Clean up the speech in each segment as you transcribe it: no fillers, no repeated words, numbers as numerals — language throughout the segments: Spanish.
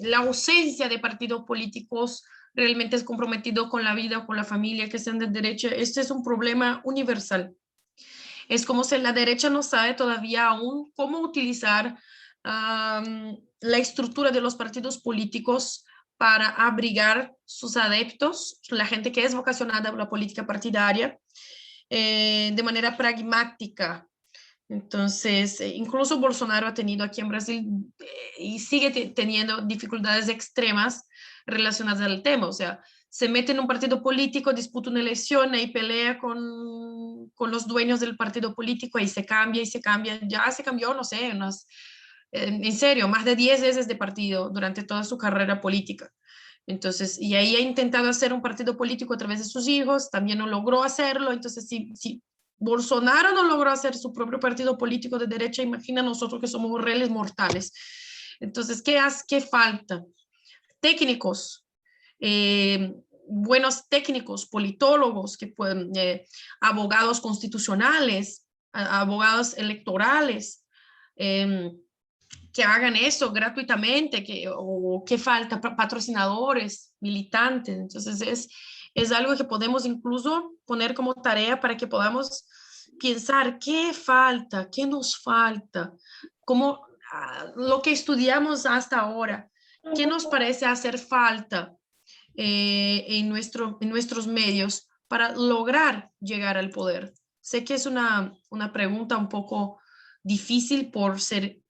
la ausencia de partidos políticos realmente es comprometido con la vida, con la familia, que sean de derecha. Este es un problema universal. Es como si la derecha no sabe todavía aún cómo utilizar la estructura de los partidos políticos para abrigar sus adeptos, la gente que es vocacionada a la política partidaria, de manera pragmática. Entonces, incluso Bolsonaro ha tenido aquí en Brasil y sigue teniendo dificultades extremas relacionadas al tema. O sea, se mete en un partido político, disputa una elección y pelea con los dueños del partido político y se cambia. Ya se cambió, no sé, en serio, más de 10 veces de partido durante toda su carrera política. Entonces, y ahí ha intentado hacer un partido político a través de sus hijos, también no logró hacerlo. Entonces, si Bolsonaro no logró hacer su propio partido político de derecha, imagina nosotros que somos reales mortales. Entonces, ¿qué falta? Técnicos, buenos técnicos, politólogos, que pueden, abogados constitucionales, abogados electorales, que hagan eso gratuitamente, o que falta patrocinadores, militantes. Entonces es algo que podemos incluso poner como tarea para que podamos pensar qué falta, qué nos falta, cómo lo que estudiamos hasta ahora, qué nos parece hacer falta en nuestros medios para lograr llegar al poder. Sé que es una pregunta un poco difícil por ser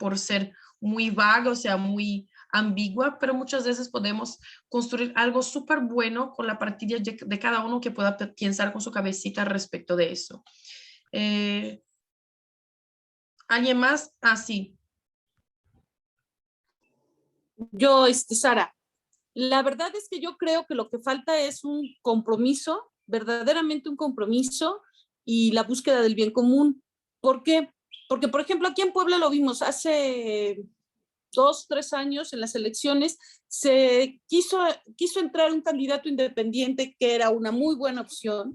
muy vaga, o sea, muy ambigua, pero muchas veces podemos construir algo súper bueno con la partida de cada uno que pueda pensar con su cabecita respecto de eso. ¿Alguien más? Ah, sí. Yo, Sara, la verdad es que yo creo que lo que falta es un compromiso, verdaderamente un compromiso y la búsqueda del bien común. ¿Por qué? Porque, por ejemplo, aquí en Puebla lo vimos hace 2, 3 años en las elecciones, se quiso entrar un candidato independiente que era una muy buena opción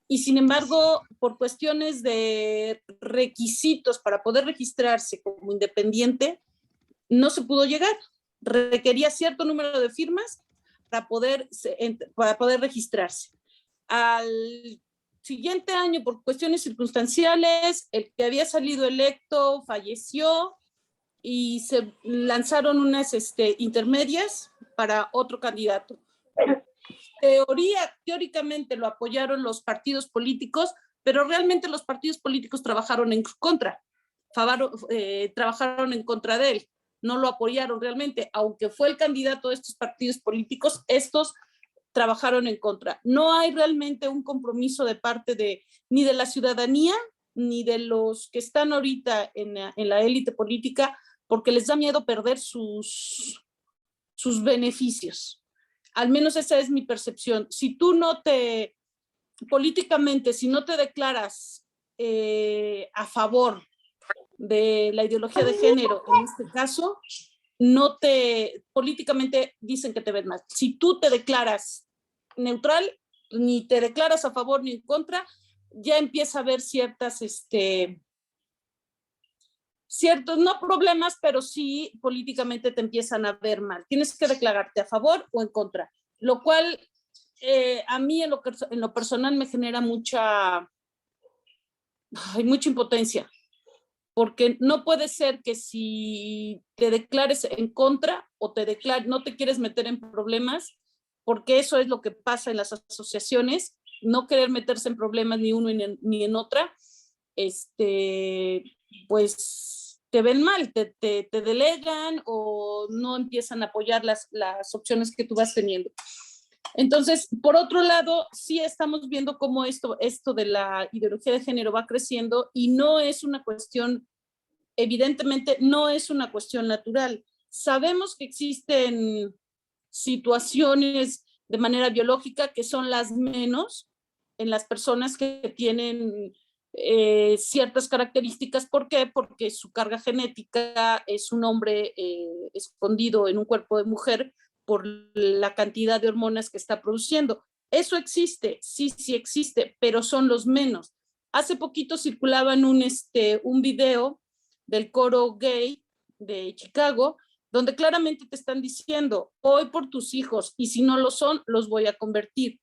y sin embargo, por cuestiones de requisitos para poder registrarse como independiente, no se pudo llegar. Requería cierto número de firmas para poder registrarse. Al siguiente año, por cuestiones circunstanciales, el que había salido electo falleció y se lanzaron unas intermedias para otro candidato. Teóricamente lo apoyaron los partidos políticos, pero realmente los partidos políticos trabajaron en contra, trabajaron en contra de él, no lo apoyaron realmente, aunque fue el candidato de estos partidos políticos, estos trabajaron en contra. No hay realmente un compromiso de parte ni de la ciudadanía, ni de los que están ahorita en la élite política, porque les da miedo perder sus beneficios. Al menos esa es mi percepción. Si tú políticamente, si no te declaras a favor de la ideología de género, en este caso, políticamente dicen que te ven mal. Si tú te declaras neutral, ni te declaras a favor ni en contra, ya empieza a haber ciertos, no problemas, pero sí políticamente te empiezan a ver mal. Tienes que declararte a favor o en contra, lo cual a mí en lo personal me genera mucha impotencia, porque no puede ser que si te declares en contra o no te quieres meter en problemas, porque eso es lo que pasa en las asociaciones, no querer meterse en problemas ni uno ni en otra, pues te ven mal, te delegan o no empiezan a apoyar las opciones que tú vas teniendo. Entonces, por otro lado, sí estamos viendo cómo esto de la ideología de género va creciendo y no es una cuestión, evidentemente, no es una cuestión natural. Sabemos que existen situaciones de manera biológica que son las menos en las personas que tienen ciertas características. ¿Por qué? Porque su carga genética es un hombre escondido en un cuerpo de mujer por la cantidad de hormonas que está produciendo. Eso existe, sí existe, pero son los menos. Hace poquito circulaban un video del coro gay de Chicago, donde claramente te están diciendo, voy por tus hijos y si no lo son, los voy a convertir.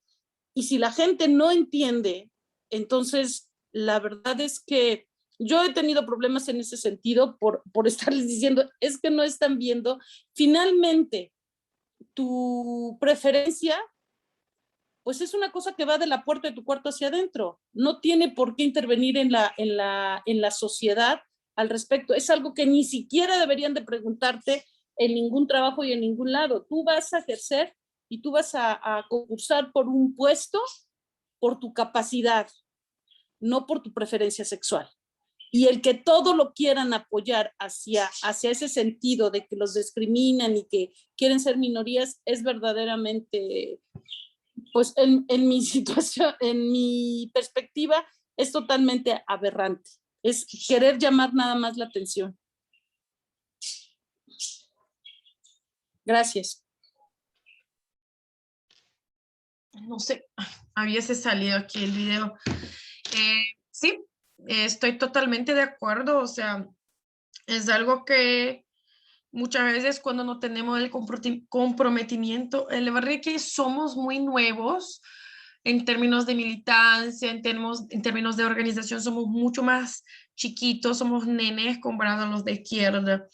Y si la gente no entiende, entonces la verdad es que yo he tenido problemas en ese sentido por estarles diciendo, es que no están viendo. Finalmente, tu preferencia, pues es una cosa que va de la puerta de tu cuarto hacia adentro. No tiene por qué intervenir en la sociedad al respecto. Es algo que ni siquiera deberían de preguntarte en ningún trabajo y en ningún lado. Tú vas a ejercer y tú vas a concursar por un puesto por tu capacidad, no por tu preferencia sexual. Y el que todo lo quieran apoyar hacia ese sentido de que los discriminan y que quieren ser minorías es verdaderamente, pues en mi situación, en mi perspectiva, es totalmente aberrante. Es querer llamar nada más la atención. Gracias. No sé, hubiese salido aquí el video. Sí, estoy totalmente de acuerdo, o sea, es algo que muchas veces cuando no tenemos el comprometimiento, la verdad es que somos muy nuevos en términos de militancia, en términos de organización, somos mucho más chiquitos, somos nenes comparados a los de izquierda.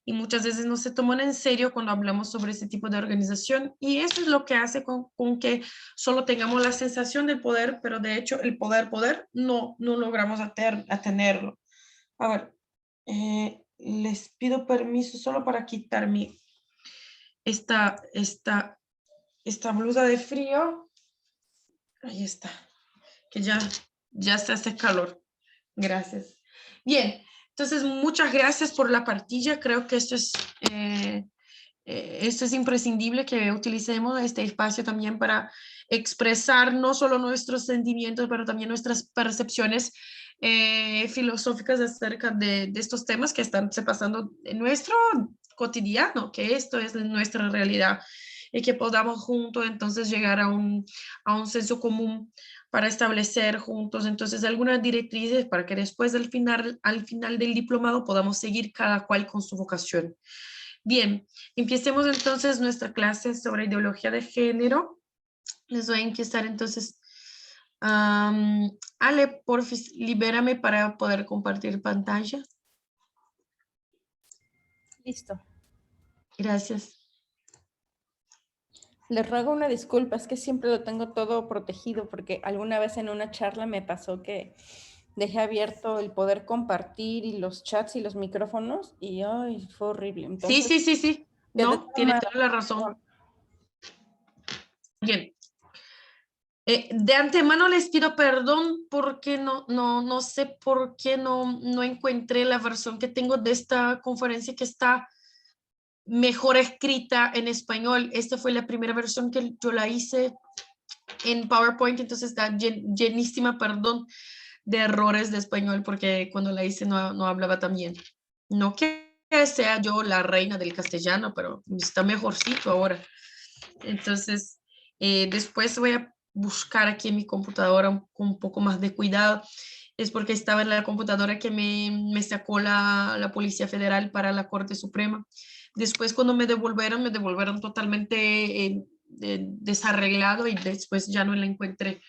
Y muchas veces no se toman en serio cuando hablamos sobre ese tipo de organización. Y eso es lo que hace con que solo tengamos la sensación del poder, pero de hecho el poder, no logramos tenerlo. A ver, les pido permiso solo para quitarme esta blusa de frío. Ahí está, que ya se hace calor. Gracias. Bien, entonces muchas gracias por la partilla. Creo que esto es imprescindible que utilicemos este espacio también para expresar no solo nuestros sentimientos, pero también nuestras percepciones filosóficas acerca de estos temas que están se pasando en nuestro cotidiano, que esto es nuestra realidad y que podamos juntos entonces llegar a un senso común para establecer juntos entonces algunas directrices para que después al final del diplomado podamos seguir cada cual con su vocación. Bien, empecemos entonces nuestra clase sobre ideología de género. Les voy a empezar entonces. Ale, porfis, libérame para poder compartir pantalla. Listo. Gracias. Les ruego una disculpa, es que siempre lo tengo todo protegido porque alguna vez en una charla me pasó que dejé abierto el poder compartir y los chats y los micrófonos y ay, fue horrible. Entonces, Sí. No, tiene toda la razón. Bien. De antemano les pido perdón porque no sé por qué no encontré la versión que tengo de esta conferencia que está mejor escrita en español. Esta fue la primera versión que yo la hice en PowerPoint, entonces está llenísima, perdón, de errores de español porque cuando la hice no hablaba tan bien. No que sea yo la reina del castellano, pero está mejorcito ahora. Entonces, después voy a buscar aquí en mi computadora con un poco más de cuidado. Es porque estaba en la computadora que me sacó la Policía Federal para la Corte Suprema. Después, cuando me devolvieron totalmente desarreglado y después ya no la encontré.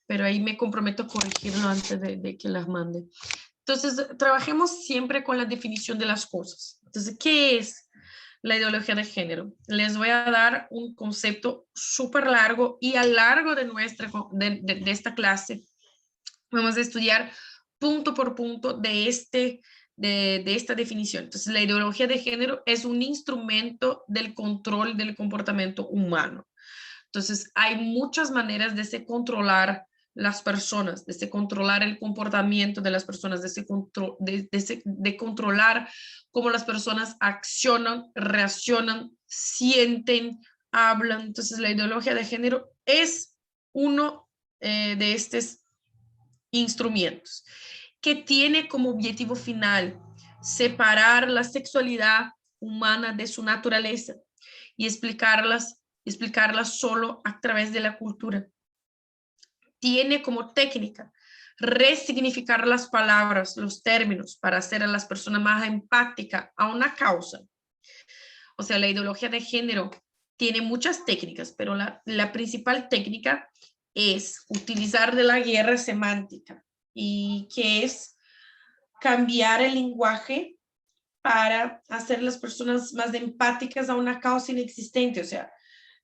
Pero ahí me comprometo a corregirlo antes de que las mande. Entonces, trabajemos siempre con la definición de las cosas. Entonces, ¿qué es la ideología de género? Les voy a dar un concepto súper largo y a lo largo de esta clase vamos a estudiar punto por punto de esta definición. Entonces, la ideología de género es un instrumento del control del comportamiento humano. Entonces, hay muchas maneras de se controlar las personas, de se controlar el comportamiento de las personas, de controlar cómo las personas accionan, reaccionan, sienten, hablan. Entonces, la ideología de género es uno de estos instrumentos que tiene como objetivo final separar la sexualidad humana de su naturaleza y explicarla solo a través de la cultura. Tiene como técnica resignificar las palabras, los términos, para hacer a las personas más empáticas a una causa, O sea, la ideología de género tiene muchas técnicas, pero la principal técnica es utilizar de la guerra semántica, y que es cambiar el lenguaje para hacer las personas más empáticas a una causa inexistente. O sea,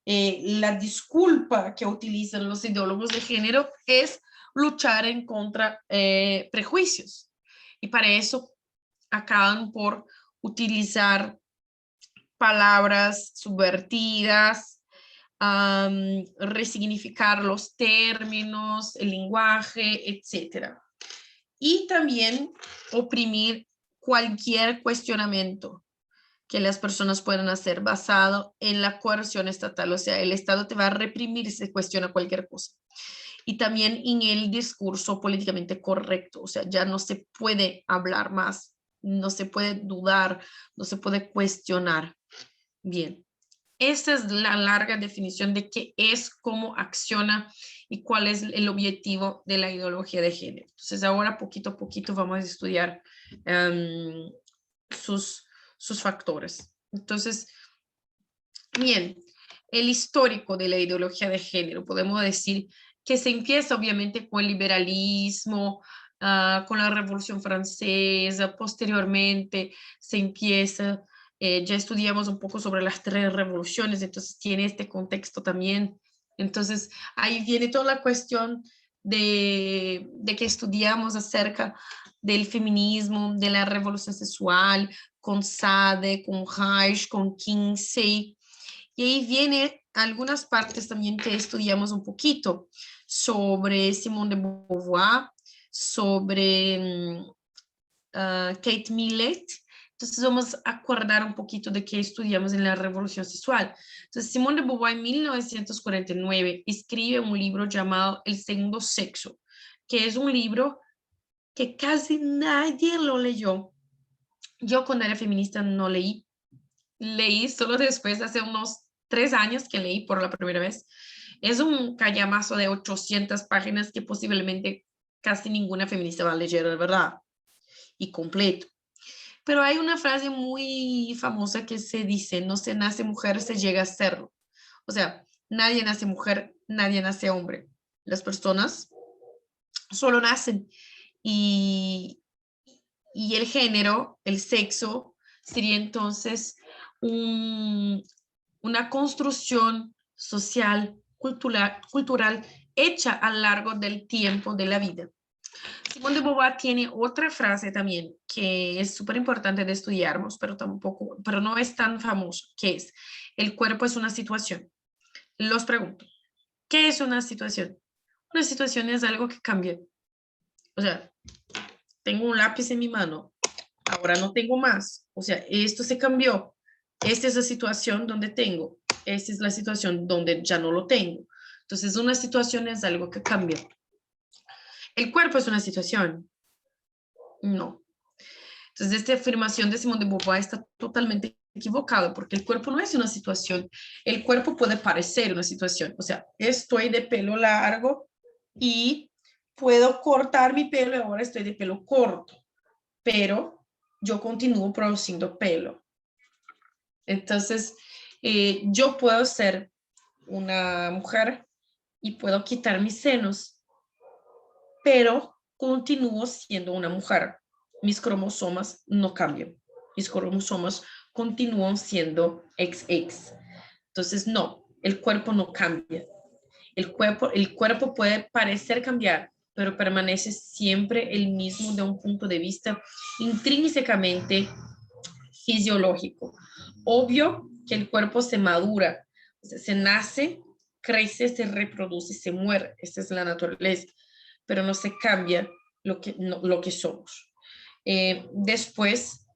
la disculpa que utilizan los ideólogos de género es luchar en contra prejuicios. Y para eso acaban por utilizar palabras subvertidas, resignificar los términos, el lenguaje, etcétera. Y también oprimir cualquier cuestionamiento que las personas puedan hacer basado en la coerción estatal. O sea, el Estado te va a reprimir si se cuestiona cualquier cosa. Y también en el discurso políticamente correcto. O sea, ya no se puede hablar más, no se puede dudar, no se puede cuestionar. Bien, esta es la larga definición de qué es, cómo acciona y cuál es el objetivo de la ideología de género. Entonces, ahora poquito a poquito vamos a estudiar sus factores. Entonces, bien, el histórico de la ideología de género, podemos decir que se empieza obviamente con el liberalismo, con la Revolución Francesa, posteriormente se empieza, ya estudiamos un poco sobre las tres revoluciones, entonces tiene este contexto también. Entonces, ahí viene toda la cuestión de que estudiamos acerca del feminismo, de la revolución sexual, con Sade, con Reich, con Kinsey. Y ahí viene algunas partes también que estudiamos un poquito sobre Simone de Beauvoir, sobre Kate Millett. Entonces vamos a acordar un poquito de qué estudiamos en la Revolución Sexual. Entonces Simone de Beauvoir en 1949 escribe un libro llamado El Segundo Sexo, que es un libro que casi nadie lo leyó. Yo cuando era feminista no leí solo después, hace unos 3 años que leí por la primera vez. Es un callamazo de 800 páginas que posiblemente casi ninguna feminista va a leer, de verdad, y completo. Pero hay una frase muy famosa que se dice: no se nace mujer, se llega a serlo. O sea, nadie nace mujer, nadie nace hombre. Las personas solo nacen, y el género, el sexo, sería entonces una construcción social, cultural hecha a lo largo del tiempo de la vida. Simone de Beauvoir tiene otra frase también que es súper importante de estudiarnos, pero no es tan famoso, que es: el cuerpo es una situación. Los pregunto, ¿qué es una situación? Una situación es algo que cambia. O sea, tengo un lápiz en mi mano, ahora no tengo más. O sea, esto se cambió. Esta es la situación donde tengo. Esta es la situación donde ya no lo tengo. Entonces, una situación es algo que cambia. ¿El cuerpo es una situación? No. Entonces, esta afirmación de Simone de Beauvoir está totalmente equivocada, porque el cuerpo no es una situación. El cuerpo puede parecer una situación. O sea, estoy de pelo largo y puedo cortar mi pelo y ahora estoy de pelo corto, pero yo continúo produciendo pelo. Entonces, yo puedo ser una mujer y puedo quitar mis senos, pero continúo siendo una mujer. Mis cromosomas no cambian. Mis cromosomas continúan siendo XX. Entonces, no, el cuerpo no cambia. El cuerpo puede parecer cambiar, pero permanece siempre el mismo de un punto de vista intrínsecamente fisiológico. Obvio que el cuerpo se madura, o sea, se nace, crece, se reproduce, se muere. Esa es la naturaleza, pero no se cambia lo que somos. Después,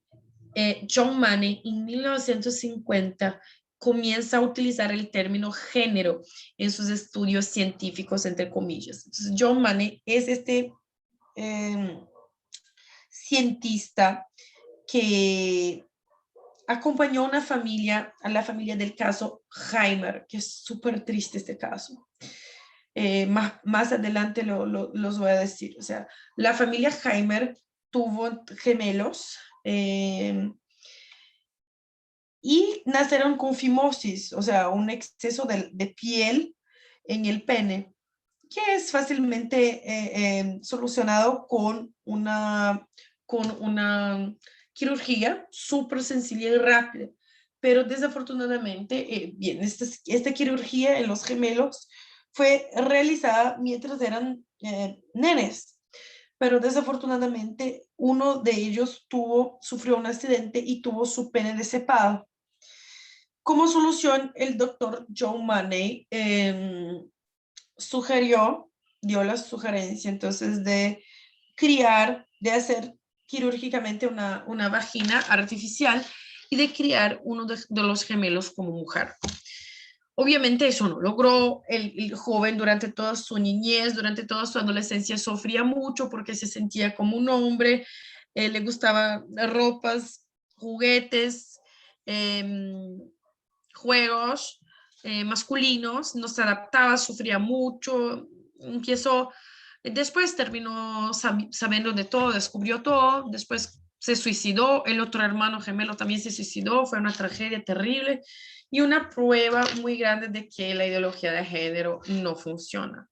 John Money en 1950 comienza a utilizar el término género en sus estudios científicos, entre comillas. Entonces, John Money es este cientista que acompañó a la familia del caso Heimer, que es súper triste este caso. Más adelante los voy a decir. O sea, la familia Heimer tuvo gemelos, y nacieron con fimosis, o sea, un exceso de piel en el pene, que es fácilmente solucionado con una quirugía súper sencilla y rápida. Pero desafortunadamente, bien, esta quirugía en los gemelos fue realizada mientras eran nenes, pero desafortunadamente uno de ellos sufrió un accidente y tuvo su pene decepado. Como solución, el doctor Joe Maney sugirió, dio la sugerencia entonces de hacer quirúrgicamente una vagina artificial y de criar uno de los gemelos como mujer. Obviamente eso no logró. El joven durante toda su niñez, durante toda su adolescencia sufría mucho porque se sentía como un hombre, le gustaban ropas, juguetes, juegos masculinos, no se adaptaba, sufría mucho, después terminó sabiendo de todo, descubrió todo, después se suicidó, el otro hermano gemelo también se suicidó, fue una tragedia terrible y una prueba muy grande de que la ideología de género no funciona.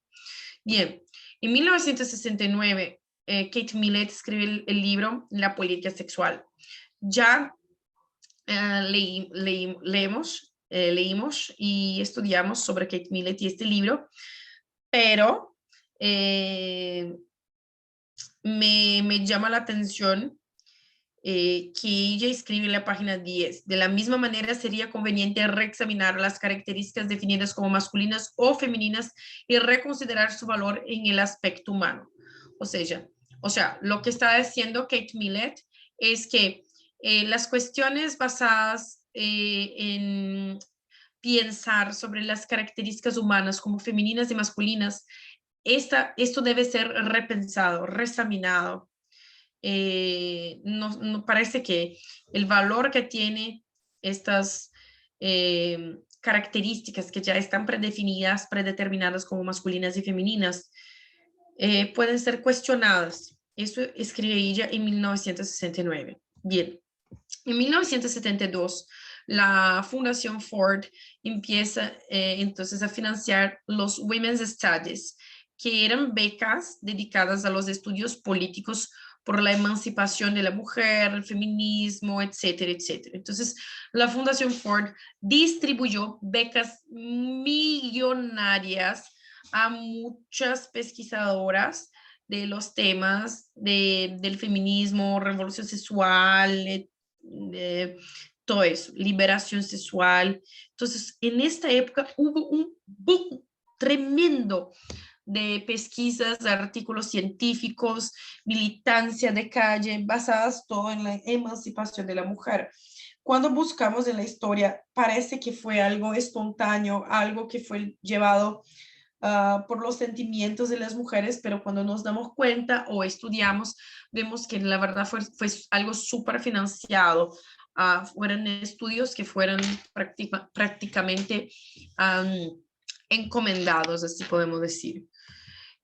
Bien, en 1969, Kate Millett escribe el libro La política sexual. Ya leímos y estudiamos sobre Kate Millett y este libro, pero me llama la atención que ella escribe en la página 10. De la misma manera, sería conveniente reexaminar las características definidas como masculinas o femeninas y reconsiderar su valor en el aspecto humano. O sea, lo que está diciendo Kate Millett es que las cuestiones basadas en pensar sobre las características humanas como femeninas y masculinas, esto debe ser repensado, reexaminado. No parece que el valor que tiene estas características que ya están predefinidas, predeterminadas como masculinas y femeninas, pueden ser cuestionadas. Eso escribe ella en 1969. Bien, en 1972, la Fundación Ford empieza entonces a financiar los Women's Studies, que eran becas dedicadas a los estudios políticos por la emancipación de la mujer, el feminismo, etcétera, etcétera. Entonces, la Fundación Ford distribuyó becas millonarias a muchas pesquisadoras de los temas del feminismo, revolución sexual, de todo eso, liberación sexual. Entonces, en esta época hubo un boom tremendo de pesquisas, de artículos científicos, militancia de calle, basadas todo en la emancipación de la mujer. Cuando buscamos en la historia, parece que fue algo espontáneo, algo que fue llevado por los sentimientos de las mujeres, pero cuando nos damos cuenta o estudiamos, vemos que la verdad fue algo súper financiado. Fueron estudios que fueron prácticamente encomendados, así podemos decir.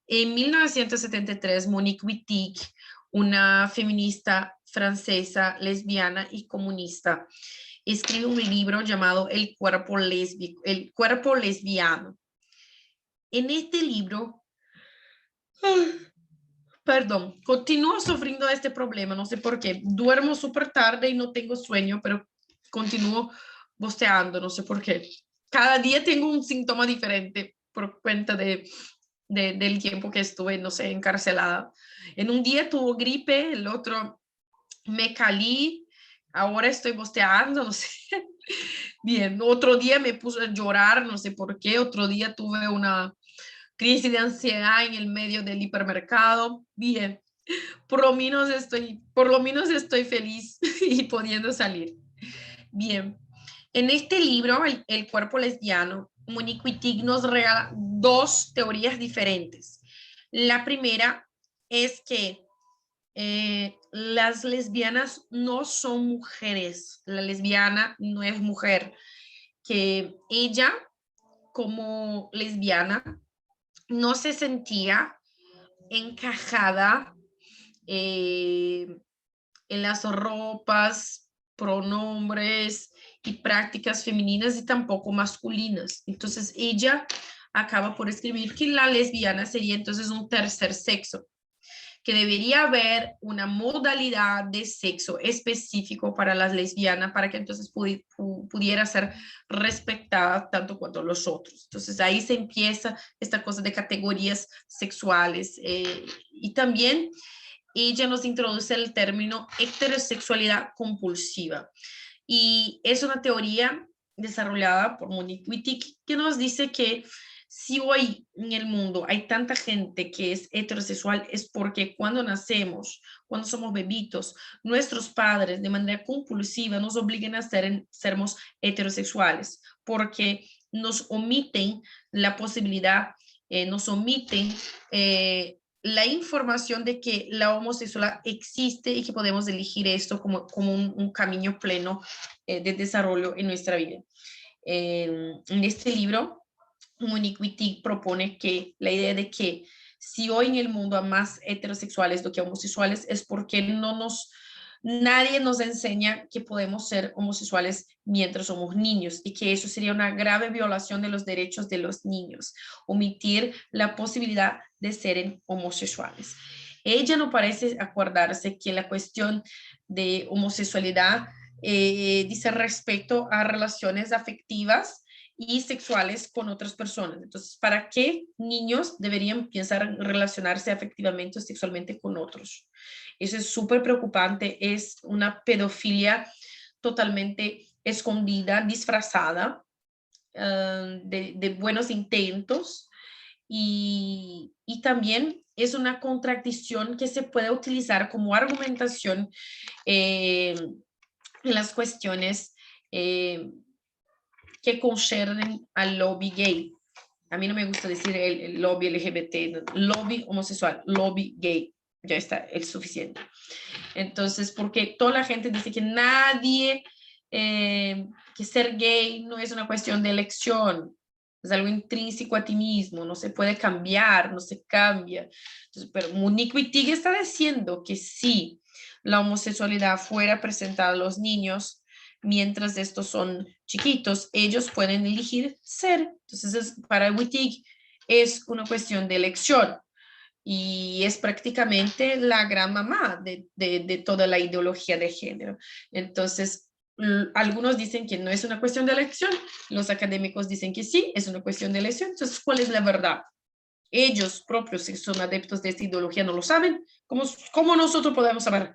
En 1973, Monique Wittig, una feminista francesa, lesbiana y comunista, escribe un libro llamado El cuerpo lesbiano. En este libro, perdón, continúo sufriendo de este problema, no sé por qué. Duermo súper tarde y no tengo sueño, pero continúo bosteando, no sé por qué. Cada día tengo un síntoma diferente por cuenta del tiempo que estuve, no sé, encarcelada. En un día tuvo gripe, el otro me calí, ahora estoy bosteando, no sé. Bien, otro día me puse a llorar, no sé por qué, otro día tuve una crisis de ansiedad en el medio del hipermercado. Bien, por lo menos estoy feliz y pudiendo salir. Bien, en este libro, El cuerpo lesbiano, Monique Wittig nos regala dos teorías diferentes. La primera es que las lesbianas no son mujeres, la lesbiana no es mujer, que ella como lesbiana no se sentía encajada en las ropas, pronombres y prácticas femeninas y tampoco masculinas. Entonces ella acaba por escribir que la lesbiana sería entonces un tercer sexo, que debería haber una modalidad de sexo específico para las lesbianas para que entonces pudiera ser respetada tanto cuanto los otros. Entonces ahí se empieza esta cosa de categorías sexuales y también ella nos introduce el término heterosexualidad compulsiva y es una teoría desarrollada por Monique Wittig que nos dice que si hoy en el mundo hay tanta gente que es heterosexual es porque cuando nacemos, cuando somos bebitos, nuestros padres de manera compulsiva nos obligan a sermos heterosexuales porque nos omiten la posibilidad, nos omiten la información de que la homosexualidad existe y que podemos elegir esto como un camino pleno de desarrollo en nuestra vida. En este libro, Monique Wittig propone que la idea de que si hoy en el mundo hay más heterosexuales do que homosexuales es porque nadie nos enseña que podemos ser homosexuales mientras somos niños y que eso sería una grave violación de los derechos de los niños, omitir la posibilidad de ser homosexuales. Ella no parece acordarse que la cuestión de homosexualidad dice respecto a relaciones afectivas y sexuales con otras personas. Entonces, ¿para qué niños deberían pensar en relacionarse afectivamente o sexualmente con otros? Eso es súper preocupante, es una pedofilia totalmente escondida, disfrazada de buenos intentos y también es una contradicción que se puede utilizar como argumentación en las cuestiones que concernen al lobby gay. A mí no me gusta decir el lobby LGBT, lobby homosexual, lobby gay. Ya está, es suficiente. Entonces, porque toda la gente dice que nadie, que ser gay no es una cuestión de elección, es algo intrínseco a ti mismo, no se puede cambiar, no se cambia. Entonces, pero Monique Wittig está diciendo que si la homosexualidad fuera presentada a los niños, mientras estos son chiquitos, ellos pueden elegir ser. Entonces, para Wittig es una cuestión de elección y es prácticamente la gran mamá de toda la ideología de género. Entonces, algunos dicen que no es una cuestión de elección, los académicos dicen que sí, es una cuestión de elección. Entonces, ¿cuál es la verdad? Ellos propios, si son adeptos de esta ideología, no lo saben. ¿Cómo nosotros podemos saber?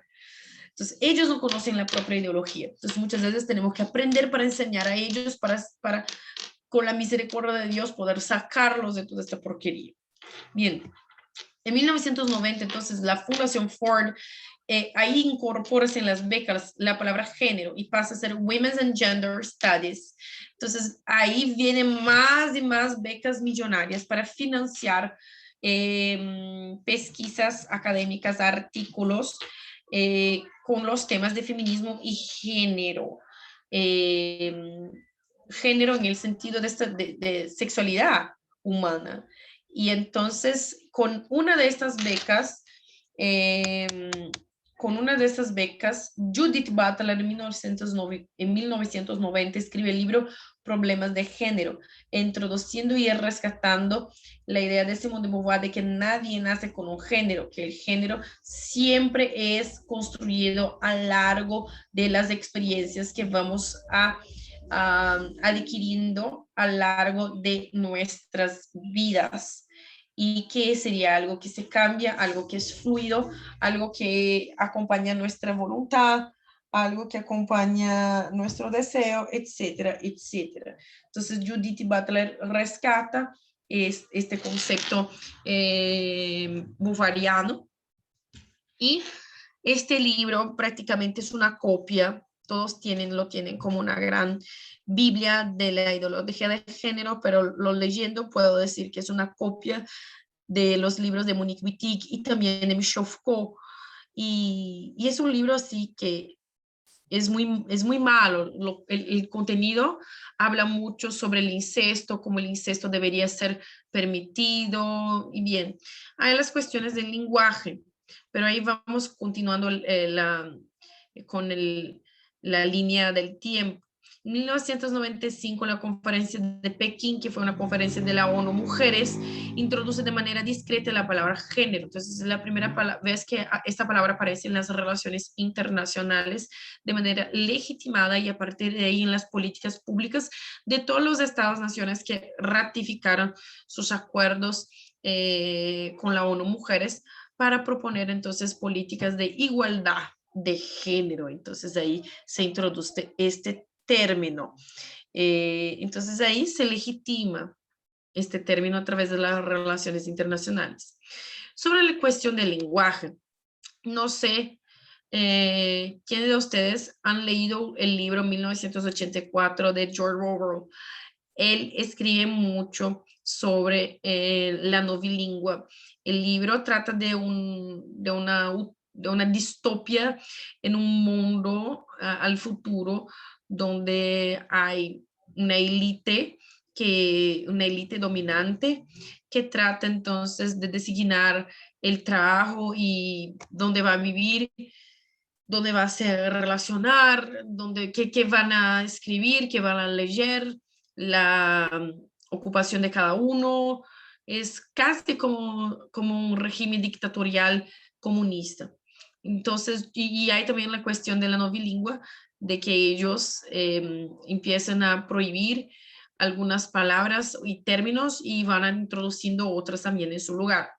Entonces, ellos no conocen la propia ideología. Entonces, muchas veces tenemos que aprender para enseñar a ellos, para con la misericordia de Dios, poder sacarlos de toda esta porquería. Bien, en 1990, entonces, la Fundación Ford, ahí incorpora en las becas la palabra género y pasa a ser Women's and Gender Studies. Entonces, ahí vienen más y más becas millonarias para financiar pesquisas académicas, artículos con los temas de feminismo y género. Género en el sentido de sexualidad humana. Y entonces, con una de estas becas, Judith Butler en 1990 escribe el libro Problemas de Género, introduciendo y rescatando la idea de Simone de Beauvoir de que nadie nace con un género, que el género siempre es construido a lo largo de las experiencias que vamos adquiriendo a lo largo de nuestras vidas y que sería algo que se cambia, algo que es fluido, algo que acompaña nuestra voluntad, algo que acompaña nuestro deseo, etcétera, etcétera. Entonces Judith Butler rescata este concepto beauvoiriano y este libro prácticamente es una copia, todos lo tienen como una gran Biblia de la ideología de género, pero lo leyendo puedo decir que es una copia de los libros de Monique Wittig y también de Michel Foucault. Y es un libro así que es muy malo. El contenido habla mucho sobre el incesto, cómo el incesto debería ser permitido y bien. Hay las cuestiones del lenguaje, pero ahí vamos continuando con la línea del tiempo. 1995, la conferencia de Pekín, que fue una conferencia de la ONU Mujeres, introduce de manera discreta la palabra género. Entonces, es la primera vez que esta palabra aparece en las relaciones internacionales de manera legitimada y a partir de ahí en las políticas públicas de todos los estados-naciones que ratificaron sus acuerdos con la ONU Mujeres para proponer entonces políticas de igualdad de género. Entonces ahí se introduce este término. Entonces ahí se legitima este término a través de las relaciones internacionales. Sobre la cuestión del lenguaje, no sé quiénes de ustedes han leído el libro 1984 de George Orwell. Él escribe mucho sobre la no bilingüe. El libro trata de una distopia en un mundo al futuro donde hay una élite dominante que trata entonces de designar el trabajo y dónde va a vivir, dónde va a se relacionar, qué van a escribir, qué van a leer, la ocupación de cada uno. Es casi como un régimen dictatorial comunista. Entonces, y hay también la cuestión de la no bilingüe, de que ellos empiezan a prohibir algunas palabras y términos y van introduciendo otras también en su lugar.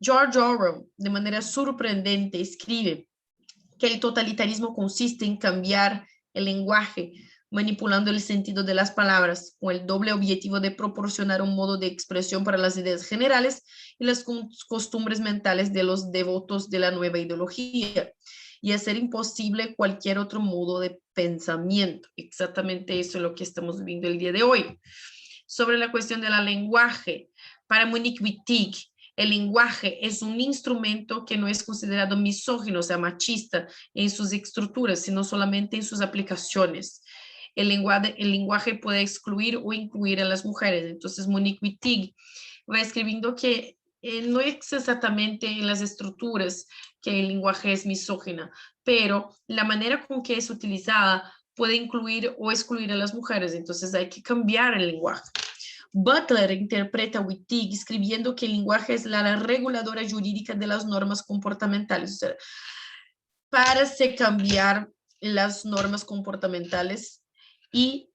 George Orwell, de manera sorprendente, escribe que el totalitarismo consiste en cambiar el lenguaje, manipulando el sentido de las palabras, con el doble objetivo de proporcionar un modo de expresión para las ideas generales y las costumbres mentales de los devotos de la nueva ideología, y hacer imposible cualquier otro modo de pensamiento. Exactamente eso es lo que estamos viendo el día de hoy. Sobre la cuestión del lenguaje, para Monique Wittig, el lenguaje es un instrumento que no es considerado misógino, o sea, machista en sus estructuras, sino solamente en sus aplicaciones. El lenguaje puede excluir o incluir a las mujeres. Entonces, Monique Wittig va escribiendo que no es exactamente en las estructuras que el lenguaje es misógina, pero la manera con que es utilizada puede incluir o excluir a las mujeres. Entonces, hay que cambiar el lenguaje. Butler interpreta a Wittig escribiendo que el lenguaje es la reguladora jurídica de las normas comportamentales. O sea, para se cambiar las normas comportamentales y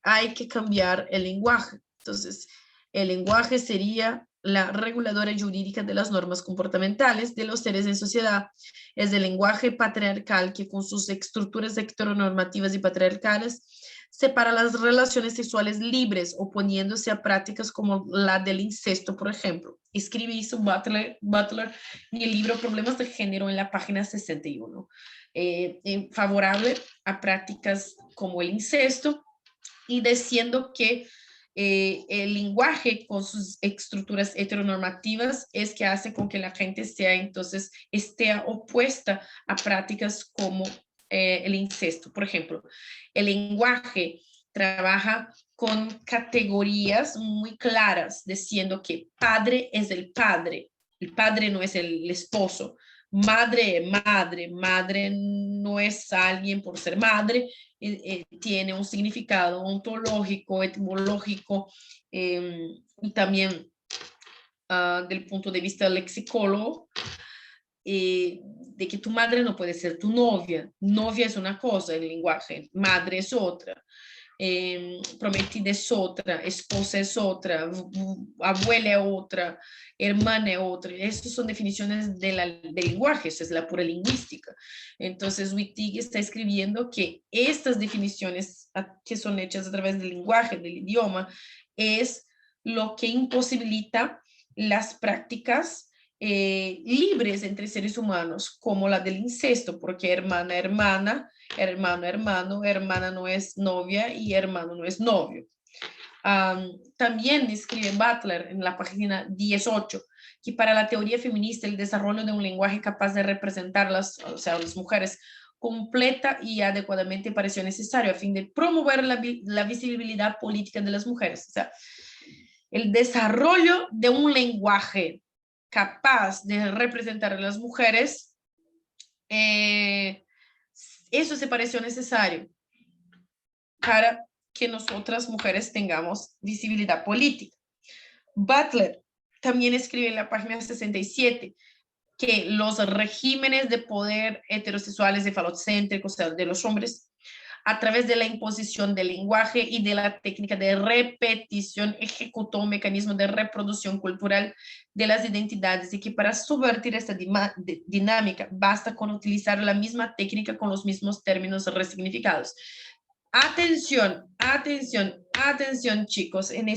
hay que cambiar el lenguaje. Entonces, el lenguaje sería la reguladora jurídica de las normas comportamentales de los seres en sociedad. Es el lenguaje patriarcal que con sus estructuras heteronormativas y patriarcales separa las relaciones sexuales libres, oponiéndose a prácticas como la del incesto, por ejemplo. Escribe eso Butler en el libro Problemas de Género en la página 61. Favorable a prácticas como el incesto y diciendo que el lenguaje con sus estructuras heteronormativas es que hace con que la gente esté opuesta a prácticas como el incesto. Por ejemplo, el lenguaje trabaja con categorías muy claras, diciendo que padre es el padre no es el esposo, madre no es alguien por ser madre, tiene un significado ontológico, etimológico y también del punto de vista lexicólogo, de que tu madre no puede ser tu novia. Novia es una cosa en el lenguaje, madre es otra. Prometida es otra, esposa es otra, abuela es otra, hermana es otra. Estas son definiciones del lenguaje, eso es la pura lingüística. Entonces, Wittig está escribiendo que estas definiciones que son hechas a través del lenguaje, del idioma, es lo que imposibilita las prácticas libres entre seres humanos, como la del incesto, porque hermana, hermana no es novia y hermano no es novio. También escribe Butler en la página 18 que para la teoría feminista el desarrollo de un lenguaje capaz de representar las mujeres completa y adecuadamente pareció necesario a fin de promover la visibilidad política de las mujeres. O sea, el desarrollo de un lenguaje capaz de representar a las mujeres, eso se pareció necesario. para que nosotras mujeres tengamos visibilidad política. Butler también escribe en la página 67 que los regímenes de poder heterosexuales y falocéntricos, o sea, de los hombres, a través de la imposición del lenguaje y de la técnica de repetición, ejecutó un mecanismo de reproducción cultural de las identidades y que para subvertir esta dinámica basta con utilizar la misma técnica con los mismos términos resignificados. Atención, atención, atención, chicos, en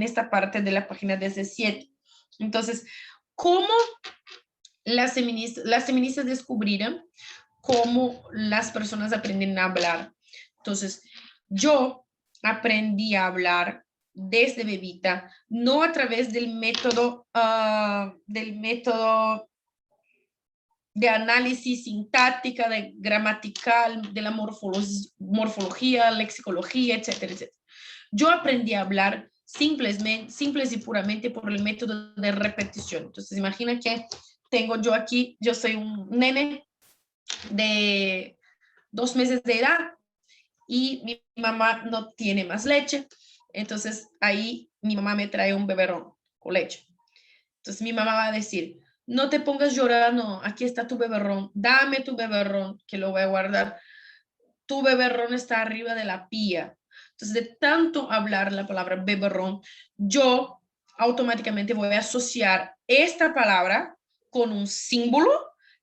esta parte de la página 17. Entonces, ¿cómo las feministas descubrieron cómo las personas aprenden a hablar? Entonces, yo aprendí a hablar desde bebita, no a través del método de análisis sintáctica, de gramatical, de la morfología, lexicología, etcétera, etcétera. Yo aprendí a hablar simples y puramente por el método de repetición. Entonces, imagina que tengo yo aquí, yo soy un nene de 2 meses de edad y mi mamá no tiene más leche. Entonces, ahí mi mamá me trae un beberrón con leche. Entonces, mi mamá va a decir, no te pongas llorando, aquí está tu beberrón, dame tu beberrón, que lo voy a guardar. Tu beberrón está arriba de la pía. Entonces, de tanto hablar la palabra beberrón, yo automáticamente voy a asociar esta palabra con un símbolo,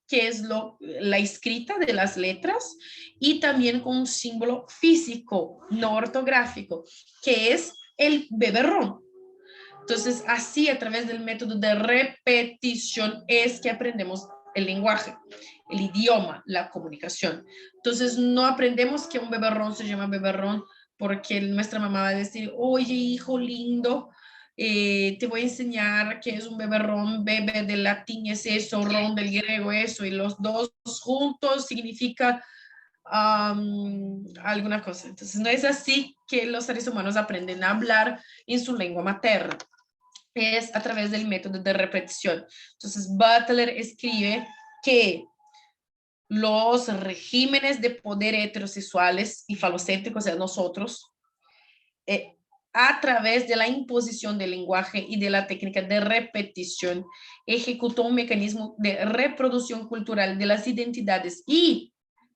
que es la escrita de las letras, y también con un símbolo físico, no ortográfico, que es el beberrón. Entonces, así a través del método de repetición es que aprendemos el lenguaje, el idioma, la comunicación. Entonces, no aprendemos que un beberrón se llama beberrón porque nuestra mamá va a decir, oye, hijo lindo, te voy a enseñar qué es un beberrón, bebe del latín es eso, ron del griego eso, y los dos juntos significa alguna cosa. Entonces, no es así que los seres humanos aprenden a hablar en su lengua materna. Es a través del método de repetición. Entonces, Butler escribe que los regímenes de poder heterosexuales y falocéntricos, o sea, nosotros, a través de la imposición del lenguaje y de la técnica de repetición, ejecutó un mecanismo de reproducción cultural de las identidades y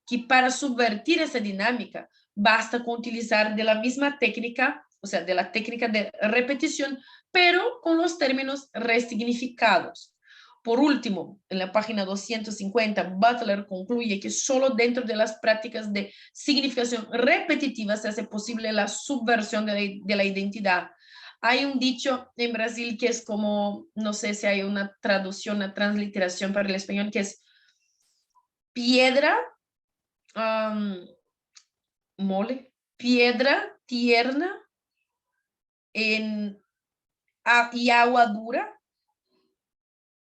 que para subvertir esa dinámica basta con utilizar de la misma técnica, o sea, de la técnica de repetición, pero con los términos resignificados. Por último, en la página 250, Butler concluye que solo dentro de las prácticas de significación repetitiva se hace posible la subversión de la identidad. Hay un dicho en Brasil que es como, no sé si hay una traducción, una transliteración para el español, que es piedra, mole, piedra tierna y agua dura,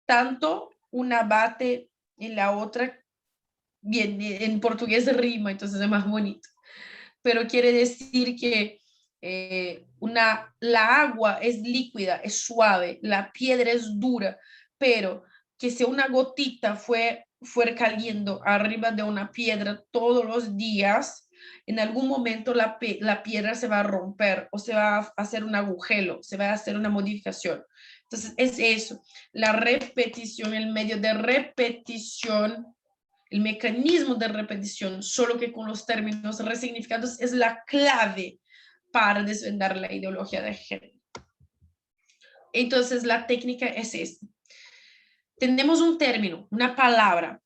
tanto una bate en la otra, bien, en portugués rima, entonces es más bonito, pero quiere decir que la agua es líquida, es suave, la piedra es dura, pero que si una gotita fuera cayendo arriba de una piedra todos los días, en algún momento la piedra se va a romper o se va a hacer un agujero, se va a hacer una modificación. Entonces, es eso, la repetición, el medio de repetición, el mecanismo de repetición, solo que con los términos resignificados, es la clave para desvendar la ideología de género. Entonces, la técnica es esta. Tenemos un término, una palabra,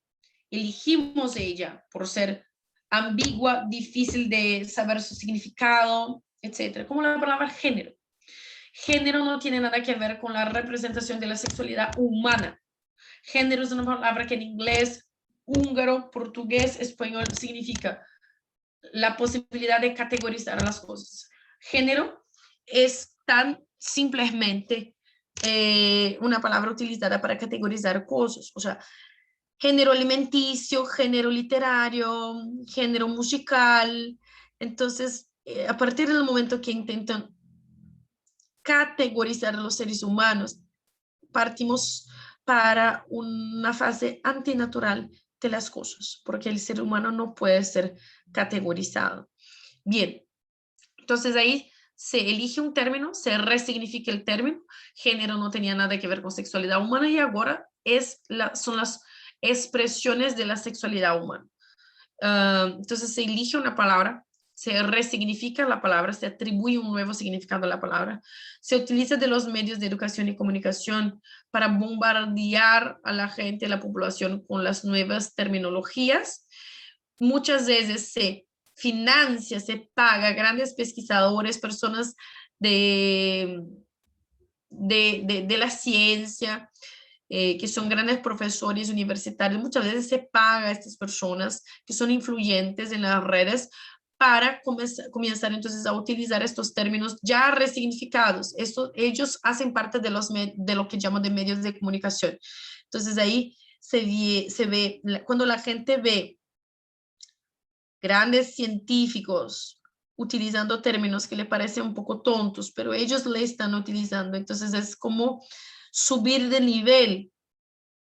elegimos ella por ser ambigua, difícil de saber su significado, etc. Como la palabra género. Género no tiene nada que ver con la representación de la sexualidad humana. Género es una palabra que en inglés, húngaro, portugués, español significa la posibilidad de categorizar las cosas. Género es tan simplemente una palabra utilizada para categorizar cosas, o sea, género alimenticio, género literario, género musical. Entonces, a partir del momento que intentan categorizar a los seres humanos, partimos para una fase antinatural de las cosas, porque el ser humano no puede ser categorizado. Bien, Entonces ahí se elige un término, se resignifica el término, género no tenía nada que ver con sexualidad humana y ahora son las expresiones de la sexualidad humana. Entonces se elige una palabra, se resignifica la palabra, se atribuye un nuevo significado a la palabra, se utiliza de los medios de educación y comunicación para bombardear a la gente, a la población con las nuevas terminologías. Muchas veces se financia, se paga a grandes pesquisadores, personas de la ciencia, que son grandes profesores universitarios. Muchas veces se paga a estas personas que son influyentes en las redes para comenzar entonces a utilizar estos términos ya resignificados. Ellos hacen parte de lo que llamo de medios de comunicación. Entonces ahí se ve cuando la gente ve grandes científicos utilizando términos que le parecen un poco tontos, pero ellos le están utilizando. Entonces es como subir de nivel.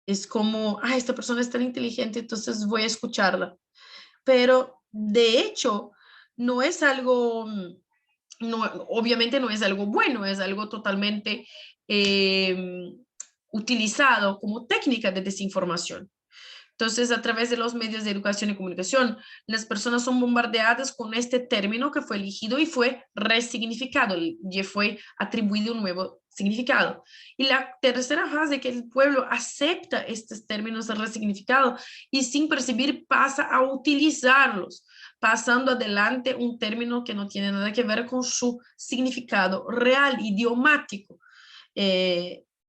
Es como, esta persona es tan inteligente, entonces voy a escucharla. Pero de hecho, no es algo, obviamente no es algo bueno, es algo totalmente utilizado como técnica de desinformación. Entonces, a través de los medios de educación y comunicación, las personas son bombardeadas con este término que fue elegido y fue resignificado, y fue atribuido un nuevo significado. Y la tercera fase es que el pueblo acepta estos términos de resignificado y sin percibir pasa a utilizarlos, pasando adelante un término que no tiene nada que ver con su significado real, idiomático.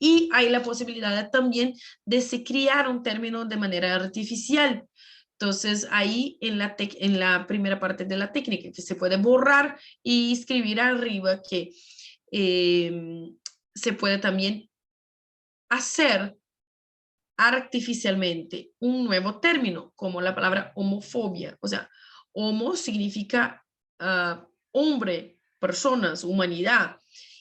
Y hay la posibilidad también de se crear un término de manera artificial. Entonces, ahí en la primera parte de la técnica, que se puede borrar y escribir arriba que se puede también hacer artificialmente un nuevo término, como la palabra homofobia. O sea, homo significa hombre, personas, humanidad,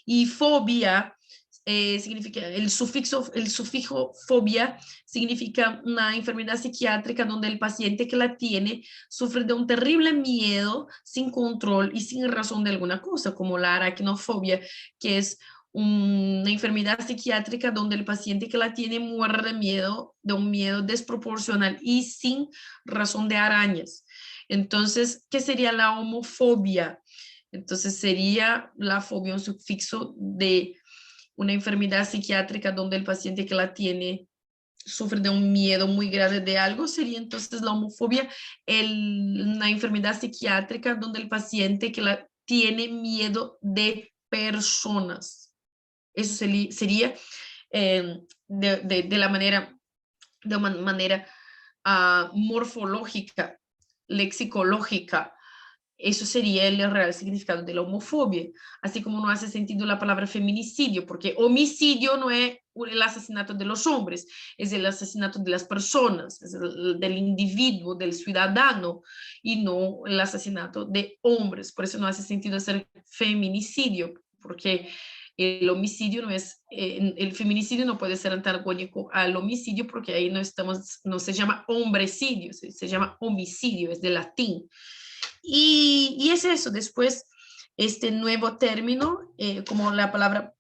y fobia significa el sufijo fobia significa una enfermedad psiquiátrica donde el paciente que la tiene sufre de un terrible miedo sin control y sin razón de alguna cosa, como la aracnofobia, que es una enfermedad psiquiátrica donde el paciente que la tiene muere de un miedo desproporcional y sin razón de arañas. Entonces, ¿qué sería la homofobia? Entonces, sería la fobia un sufijo de una enfermedad psiquiátrica donde el paciente que la tiene sufre de un miedo muy grande de algo, sería entonces la homofobia, una enfermedad psiquiátrica donde el paciente que la tiene miedo de personas. Eso sería de la manera, de una manera morfológica, lexicológica. Eso sería el real significado de la homofobia, así como no hace sentido la palabra feminicidio, porque homicidio no es el asesinato de los hombres, es el asesinato de las personas, es del individuo, del ciudadano, y no el asesinato de hombres. Por eso no hace sentido hacer feminicidio, porque el homicidio no es, el feminicidio no puede ser antagónico al homicidio, porque ahí no se llama hombrecidio, se llama homicidio, es de latín. Y es eso, después este nuevo término, como la palabra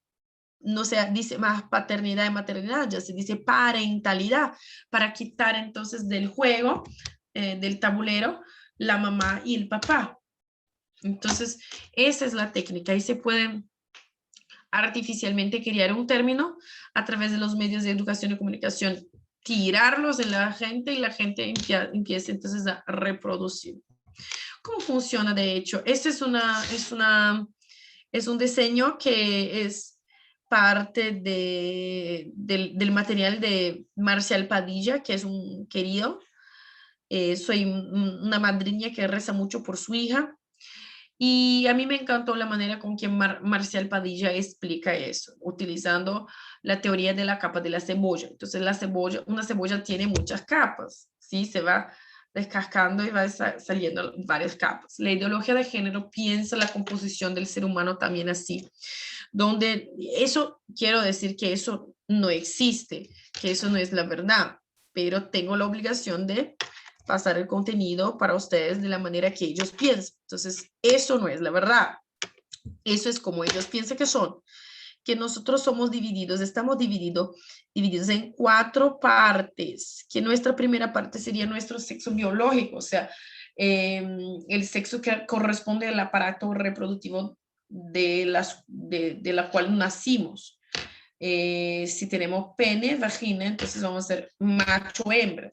no se dice más paternidad y maternidad, ya se dice parentalidad, para quitar entonces del juego, del tablero, la mamá y el papá. Entonces, esa es la técnica y se pueden artificialmente crear un término a través de los medios de educación y comunicación, tirarlos en la gente y la gente empieza entonces a reproducir. ¿Cómo funciona de hecho? Este es un diseño que es parte del material de Marcial Padilla, que es un querido. Soy una madrina que reza mucho por su hija. Y a mí me encantó la manera con que Marcial Padilla explica eso, utilizando la teoría de la capa de la cebolla. Entonces, una cebolla tiene muchas capas, ¿sí? Se va descascando y va saliendo varias capas. La ideología de género piensa la composición del ser humano también así, donde eso, quiero decir que eso no existe, que eso no es la verdad, pero tengo la obligación de pasar el contenido para ustedes de la manera que ellos piensan. Entonces, eso no es la verdad. Eso es como ellos piensan que son, que nosotros somos divididos, estamos divididos en 4 partes, que nuestra primera parte sería nuestro sexo biológico, o sea, el sexo que corresponde al aparato reproductivo de la cual nacimos. Si tenemos pene, vagina, entonces vamos a ser macho o hembra.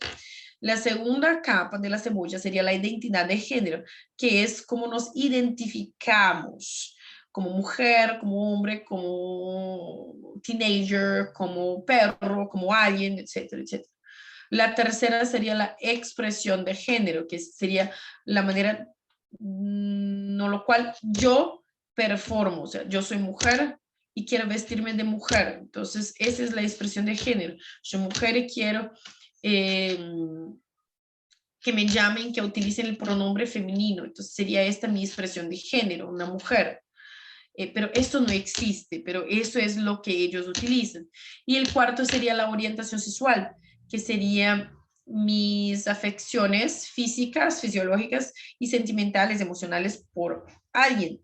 La segunda capa de la cebolla sería la identidad de género, que es cómo nos identificamos como mujer, como hombre, como teenager, como perro, como alien, etcétera, etcétera. La tercera sería la expresión de género, que sería la manera, no lo cual yo performo, o sea, yo soy mujer y quiero vestirme de mujer, entonces esa es la expresión de género. Soy mujer y quiero que me llamen, que utilicen el pronombre femenino, entonces sería esta mi expresión de género, una mujer. Pero esto no existe, pero eso es lo que ellos utilizan. Y el cuarto sería la orientación sexual, que sería mis afecciones físicas, fisiológicas y sentimentales, emocionales por alguien.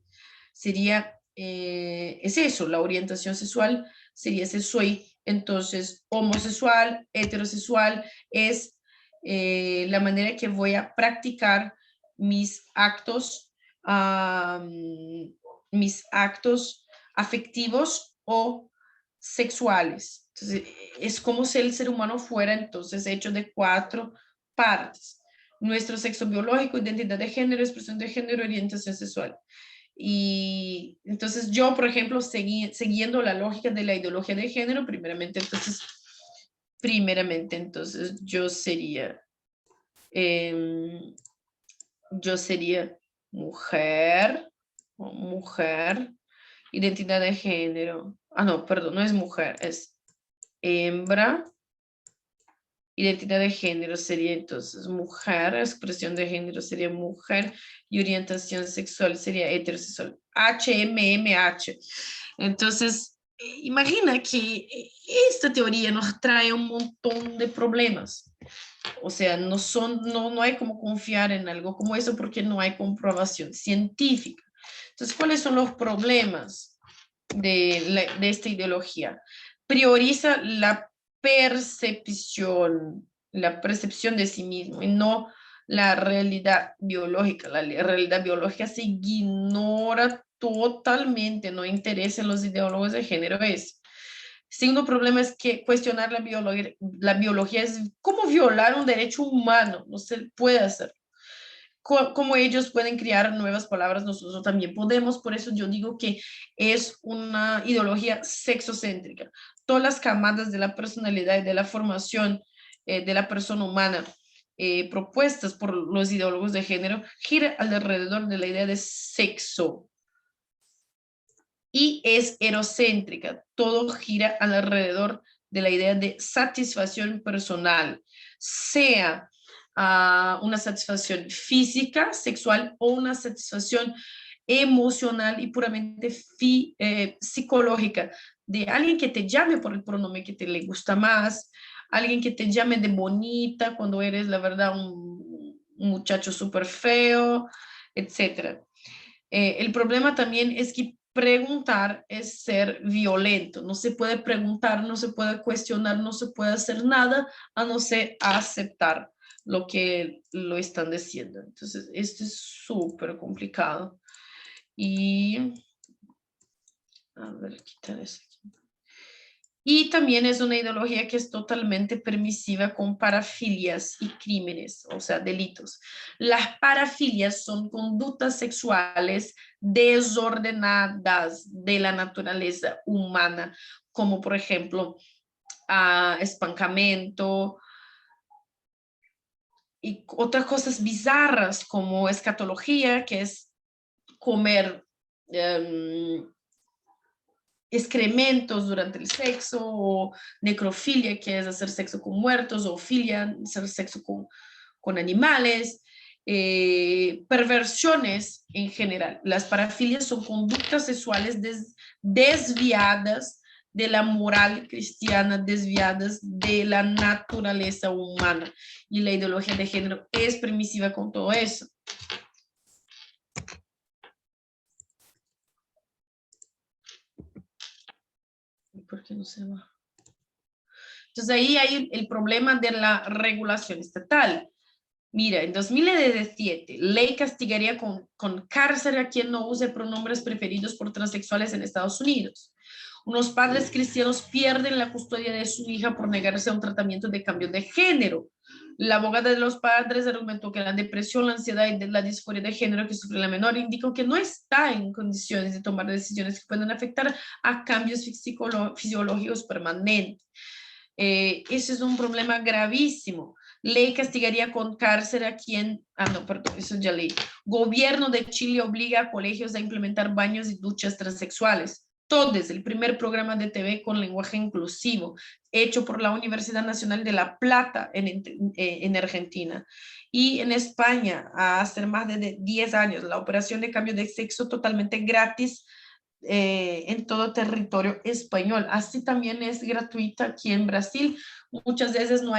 Sería, es eso, la orientación sexual sería si soy entonces homosexual, heterosexual, es la manera que voy a practicar mis actos mis actos afectivos o sexuales. Entonces, es como si el ser humano fuera entonces hecho de 4 partes. Nuestro sexo biológico, identidad de género, expresión de género, orientación sexual. Y entonces yo, por ejemplo, siguiendo la lógica de la ideología de género, primeramente, entonces yo sería mujer, identidad de género. No, perdón, no es mujer, es hembra. Identidad de género sería entonces mujer, expresión de género sería mujer y orientación sexual sería heterosexual. HMMH. Entonces, imagina que esta teoría nos trae un montón de problemas. O sea, no hay como confiar en algo como eso porque no hay comprobación científica. Entonces, ¿cuáles son los problemas de esta ideología? Prioriza la percepción de sí mismo y no la realidad biológica. La realidad biológica se ignora totalmente, no interesa en los ideólogos de género eso. Segundo problema es que cuestionar la biología es como violar un derecho humano, no se puede hacer. Como ellos pueden crear nuevas palabras, nosotros también podemos, por eso yo digo que es una ideología sexocéntrica. Todas las camadas de la personalidad y de la formación de la persona humana propuestas por los ideólogos de género gira alrededor de la idea de sexo. Y es erocéntrica, todo gira alrededor de la idea de satisfacción personal, sea una satisfacción física, sexual o una satisfacción emocional y puramente psicológica, de alguien que te llame por el pronombre que te le gusta más, alguien que te llame de bonita cuando eres, la verdad, un muchacho súper feo, etc. El problema también es que preguntar es ser violento. No se puede preguntar, no se puede cuestionar, no se puede hacer nada a no ser aceptar lo que lo están diciendo. Entonces, esto es súper complicado. Y, a ver, quitar eso aquí. Y también es una ideología que es totalmente permisiva con parafilias y crímenes, o sea, delitos. Las parafilias son conductas sexuales desordenadas de la naturaleza humana, como por ejemplo, espancamiento y otras cosas bizarras como escatología, que es comer excrementos durante el sexo, o necrofilia, que es hacer sexo con muertos, o filia, hacer sexo con animales, perversiones en general. Las parafilias son conductas sexuales desviadas de la moral cristiana, desviadas de la naturaleza humana, y la ideología de género es permisiva con todo eso. ¿por qué no se va? Entonces ahí hay el problema de la regulación estatal. Mira, en 2017, ley castigaría con cárcel a quien no use pronombres preferidos por transexuales en Estados Unidos. Unos padres cristianos pierden la custodia de su hija por negarse a un tratamiento de cambio de género. La abogada de los padres argumentó que la depresión, la ansiedad y la disforia de género que sufre la menor indican que no está en condiciones de tomar decisiones que pueden afectar a cambios fisiológicos permanentes. Ese es un problema gravísimo. Ley castigaría con cárcel a quien, no, perdón, eso ya leí. Gobierno de Chile obliga a colegios a implementar baños y duchas transexuales. Todes, el primer programa de TV con lenguaje inclusivo, hecho por la Universidad Nacional de La Plata en Argentina. Y en España, hace más de 10 años, la operación de cambio de sexo totalmente gratis en todo territorio español. Así también es gratuita aquí en Brasil. Muchas veces no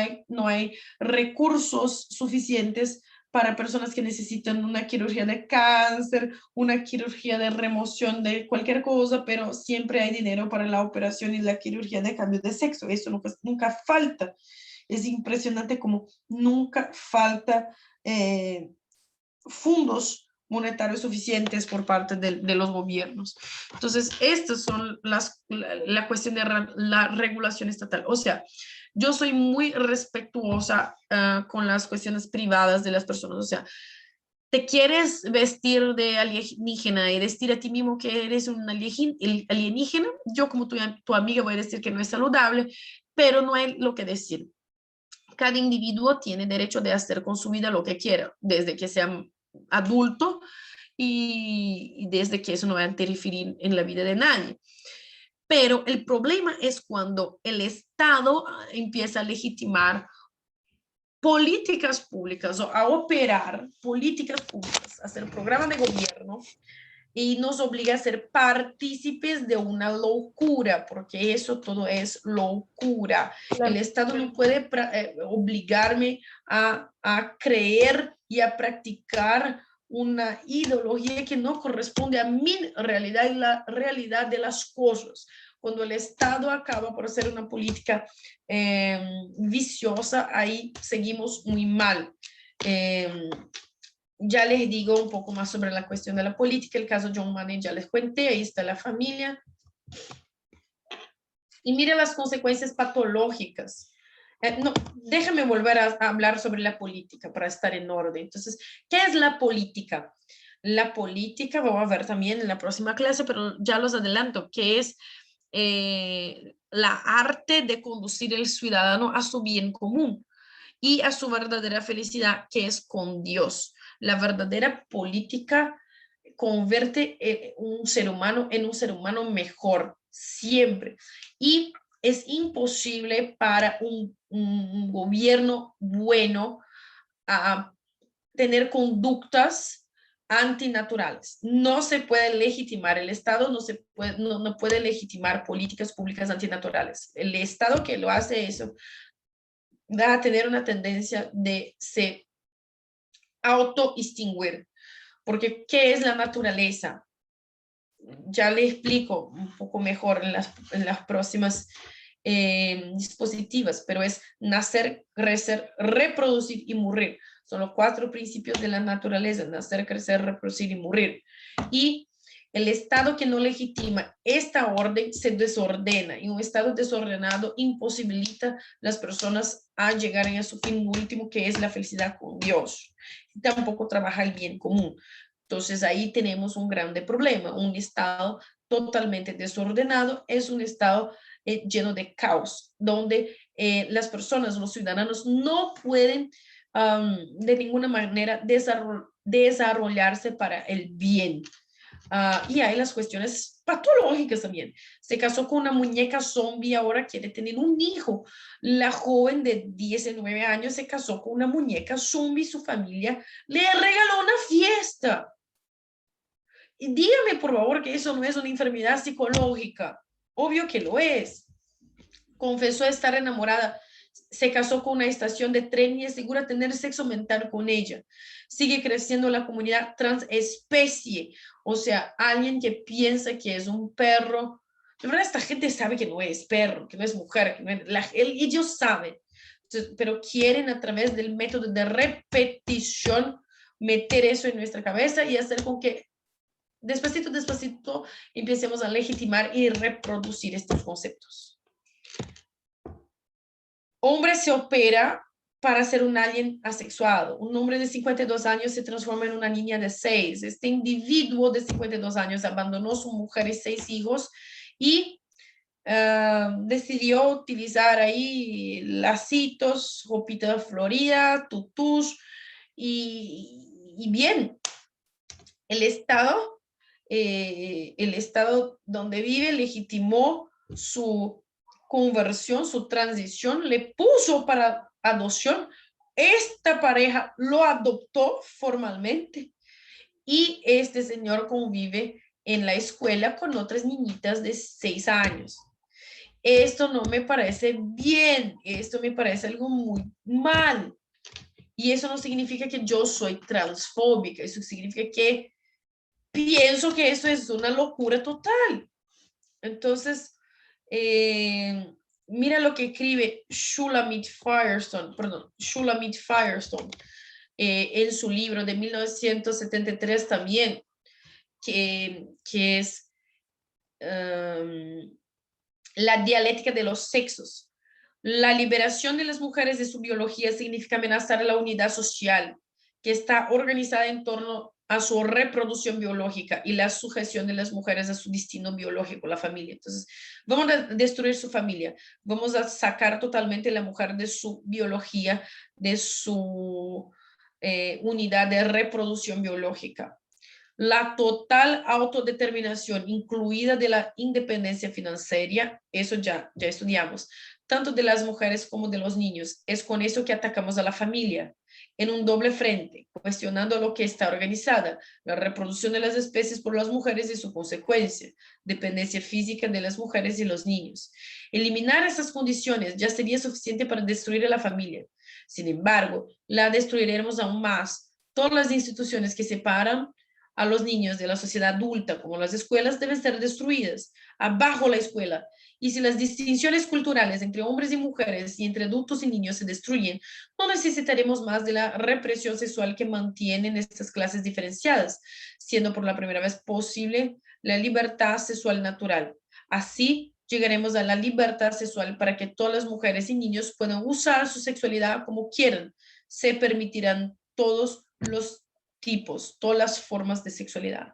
hay recursos suficientes para personas que necesitan una cirugía de cáncer, una cirugía de remoción de cualquier cosa, pero siempre hay dinero para la operación y la cirugía de cambio de sexo. Eso nunca falta. Es impresionante como nunca falta fondos monetarios suficientes por parte de los gobiernos. Entonces, estas son la cuestión de la regulación estatal. O sea, yo soy muy respetuosa con las cuestiones privadas de las personas. O sea, te quieres vestir de alienígena y decir a ti mismo que eres un alienígena, yo como tu amiga voy a decir que no es saludable, pero no hay lo que decir. Cada individuo tiene derecho de hacer con su vida lo que quiera, desde que sea adulto y desde que eso no va a interferir en la vida de nadie. Pero el problema es cuando el Estado empieza a legitimar políticas públicas o a operar políticas públicas, a hacer programas de gobierno y nos obliga a ser partícipes de una locura, porque eso todo es locura. Claro. El Estado no puede obligarme a creer y a practicar una ideología que no corresponde a mi realidad y la realidad de las cosas. Cuando el Estado acaba por hacer una política viciosa, ahí seguimos muy mal. Ya les digo un poco más sobre la cuestión de la política. El caso John Money ya les conté, ahí está la familia. Y miren las consecuencias patológicas. No, déjame volver a hablar sobre la política para estar en orden. Entonces, ¿qué es la política? La política, vamos a ver también en la próxima clase, pero ya los adelanto, que es la arte de conducir el ciudadano a su bien común y a su verdadera felicidad, que es con Dios. La verdadera política convierte un ser humano en un ser humano mejor, siempre. Y es imposible para un gobierno bueno tener conductas antinaturales. No se puede legitimar, el Estado no puede legitimar políticas públicas antinaturales. El Estado que lo hace eso va a tener una tendencia de se auto-extinguir. Porque, ¿qué es la naturaleza? Ya le explico un poco mejor en las próximas dispositivas, pero es nacer, crecer, reproducir y morir. Son los 4 principios de la naturaleza: nacer, crecer, reproducir y morir. Y el Estado que no legitima esta orden se desordena, y un Estado desordenado imposibilita a las personas a llegar a su fin último, que es la felicidad con Dios. Y tampoco trabaja el bien común. Entonces ahí tenemos un grande problema. Un Estado totalmente desordenado es un Estado lleno de caos, donde las personas, los ciudadanos no pueden de ninguna manera desarrollarse para el bien. Y hay las cuestiones patológicas también. Se casó con una muñeca zombie, ahora quiere tener un hijo. La joven de 19 años se casó con una muñeca zombie, su familia le regaló una fiesta. Y dígame, por favor, que eso no es una enfermedad psicológica. Obvio que lo es. Confesó estar enamorada. Se casó con una estación de tren y asegura tener sexo mental con ella. Sigue creciendo la comunidad transespecie. O sea, alguien que piensa que es un perro de verdad esta gente sabe que no es perro, que no es mujer, que no es, ellos saben, entonces, pero quieren a través del método de repetición meter eso en nuestra cabeza y hacer con que despacito, despacito empecemos a legitimar y reproducir estos conceptos. Hombre se opera para ser un alien asexuado. Un hombre de 52 años se transforma en una niña de 6. Este individuo de 52 años abandonó su mujer y 6 hijos y decidió utilizar ahí lacitos, ropita florida, tutús y bien, el Estado donde vive legitimó su conversión, su transición, le puso para adopción. Esta pareja lo adoptó formalmente y este señor convive en la escuela con otras niñitas de 6 años. Esto no me parece bien, esto me parece algo muy mal. Y eso no significa que yo soy transfóbica, eso significa que pienso que eso es una locura total. Entonces, mira lo que escribe Shulamit Firestone en su libro de 1973 también, que es La dialéctica de los sexos. La liberación de las mujeres de su biología significa amenazar a la unidad social, que está organizada en torno a su reproducción biológica y la sujeción de las mujeres a su destino biológico, la familia. Entonces, vamos a destruir su familia, vamos a sacar totalmente a la mujer de su biología, de su unidad de reproducción biológica. La total autodeterminación, incluida de la independencia financiera, eso ya estudiamos, tanto de las mujeres como de los niños. Es con eso que atacamos a la familia, en un doble frente, cuestionando lo que está organizada, la reproducción de las especies por las mujeres y su consecuencia, dependencia física de las mujeres y los niños. Eliminar esas condiciones ya sería suficiente para destruir a la familia. Sin embargo, la destruiremos aún más. Todas las instituciones que separan a los niños de la sociedad adulta, como las escuelas, deben ser destruidas. Abajo la escuela. Y si las distinciones culturales entre hombres y mujeres y entre adultos y niños se destruyen, no necesitaremos más de la represión sexual que mantienen estas clases diferenciadas, siendo por la primera vez posible la libertad sexual natural. Así llegaremos a la libertad sexual para que todas las mujeres y niños puedan usar su sexualidad como quieran. Se permitirán todos los tipos, todas las formas de sexualidad.